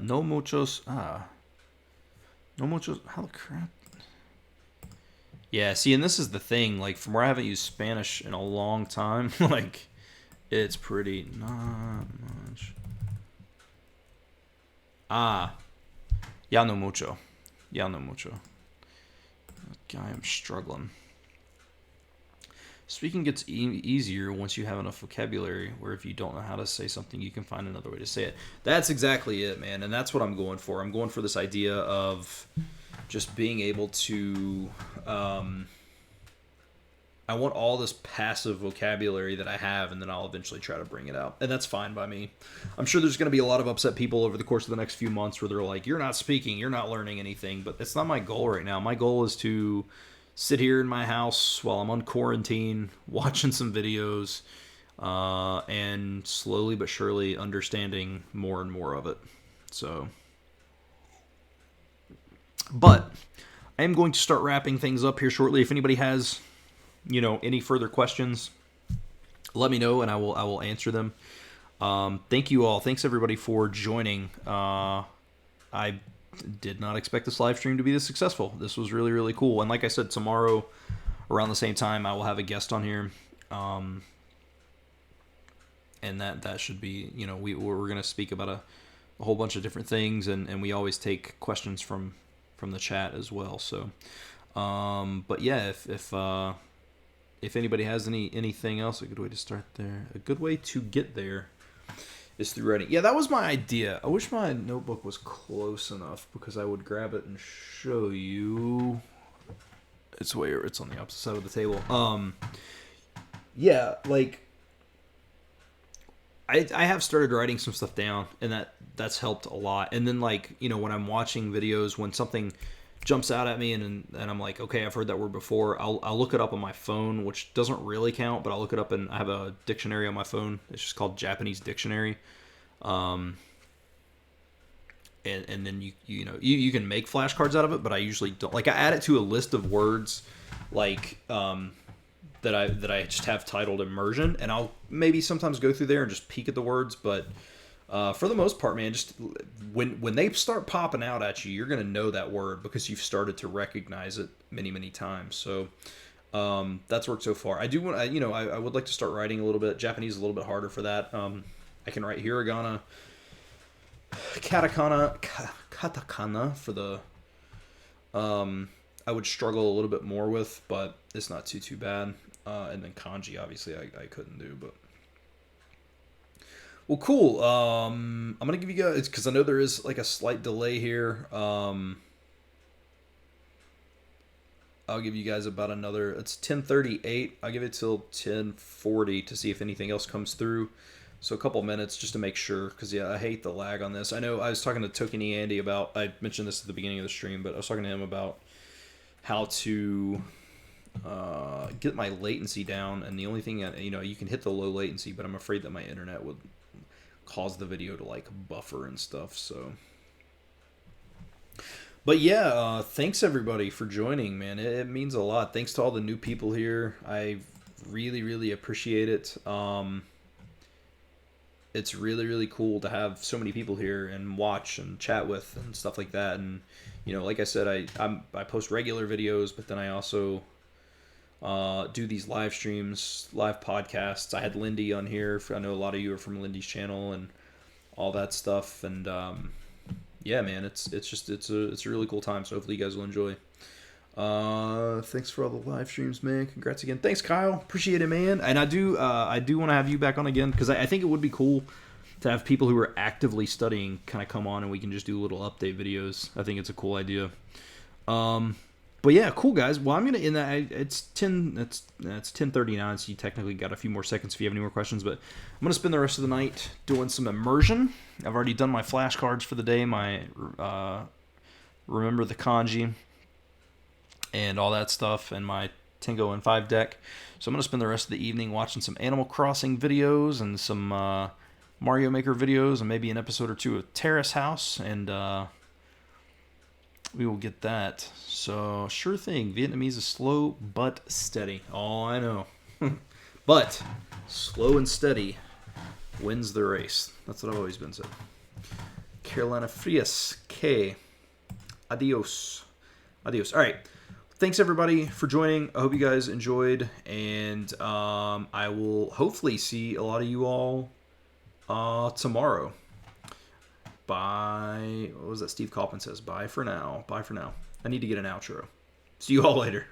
No muchos, No muchos. How the crap? Yeah, see, and this is the thing. From where I haven't used Spanish in a long time, it's pretty not much. Ya no mucho. Ya no mucho. Guy, I'm struggling. Speaking gets easier once you have enough vocabulary, where if you don't know how to say something, you can find another way to say it. That's exactly it, man, and that's what I'm going for. I'm going for this idea of just being able to... I want all this passive vocabulary that I have, and then I'll eventually try to bring it out. And that's fine by me. I'm sure there's going to be a lot of upset people over the course of the next few months where they're like, you're not speaking, you're not learning anything, but that's not my goal right now. My goal is to sit here in my house while I'm on quarantine, watching some videos, and slowly but surely understanding more and more of it. So, but I am going to start wrapping things up here shortly. If anybody has any further questions, let me know and I will answer them. Thank you all. Thanks everybody for joining. I did not expect this live stream to be this successful. This was really, really cool. And like I said, tomorrow around the same time, I will have a guest on here. And that should be, we're going to speak about a whole bunch of different things, and we always take questions from the chat as well. So, but yeah, if anybody has anything else, a good way to start there, a good way to get there is through writing. Yeah, that was my idea. I wish my notebook was close enough because I would grab it and show you. It's on the opposite side of the table. Yeah, like I have started writing some stuff down, and that's helped a lot. And then when I'm watching videos, when something jumps out at me and I'm like, okay, I've heard that word before, I'll look it up on my phone, which doesn't really count, but I'll look it up, and I have a dictionary on my phone. It's just called Japanese Dictionary. And then you can make flashcards out of it, but I usually don't. Like, I add it to a list of words that I just have titled immersion, and I'll maybe sometimes go through there and just peek at the words, but for the most part, man, just when they start popping out at you, you're going to know that word because you've started to recognize it many, many times. So that's worked so far. I do want I would like to start writing a little bit. Japanese is a little bit harder for that. I can write hiragana, katakana for the I would struggle a little bit more with, but it's not too bad. And then kanji, obviously, I couldn't do, but well, cool. I'm gonna give you guys, because I know there is like a slight delay here. I'll give you guys about another. It's 10:38. I'll give it till 10:40 to see if anything else comes through. So a couple minutes just to make sure, because yeah, I hate the lag on this. I know I was talking to Tokenie Andy about. I mentioned this at the beginning of the stream, but I was talking to him about how to get my latency down, and the only thing you can hit the low latency, but I'm afraid that my internet would cause the video to like buffer and stuff. So, but yeah, thanks everybody for joining, man. It means a lot. Thanks to all the new people here. I really, really appreciate it. It's really, really cool to have so many people here and watch and chat with and stuff like that. And like I said, I post regular videos, but then I also do these live streams, live podcasts. I had Lindy on here. I know a lot of you are from Lindy's channel and all that stuff. And yeah, man, it's a really cool time. So hopefully you guys will enjoy. Thanks for all the live streams, man. Congrats again. Thanks, Kyle. Appreciate it, man. And I do want to have you back on again, because I think it would be cool to have people who are actively studying kind of come on, and we can just do little update videos. I think it's a cool idea. But yeah, cool, guys. Well, I'm gonna end that. It's 10:39, so you technically got a few more seconds if you have any more questions. But I'm gonna spend the rest of the night doing some immersion. I've already done my flashcards for the day. My remember the kanji and all that stuff, and my Tango and 5 deck. So I'm going to spend the rest of the evening watching some Animal Crossing videos and some Mario Maker videos, and maybe an episode or two of Terrace House, and we will get that. So, sure thing. Vietnamese is slow but steady. Oh, I know. But slow and steady wins the race. That's what I've always been said. Carolina Frias. K. Adios. Adios. All right. Thanks, everybody, for joining. I hope you guys enjoyed, and I will hopefully see a lot of you all tomorrow. Bye. What was that Steve Kaufman says? Bye for now. Bye for now. I need to get an outro. See you all later.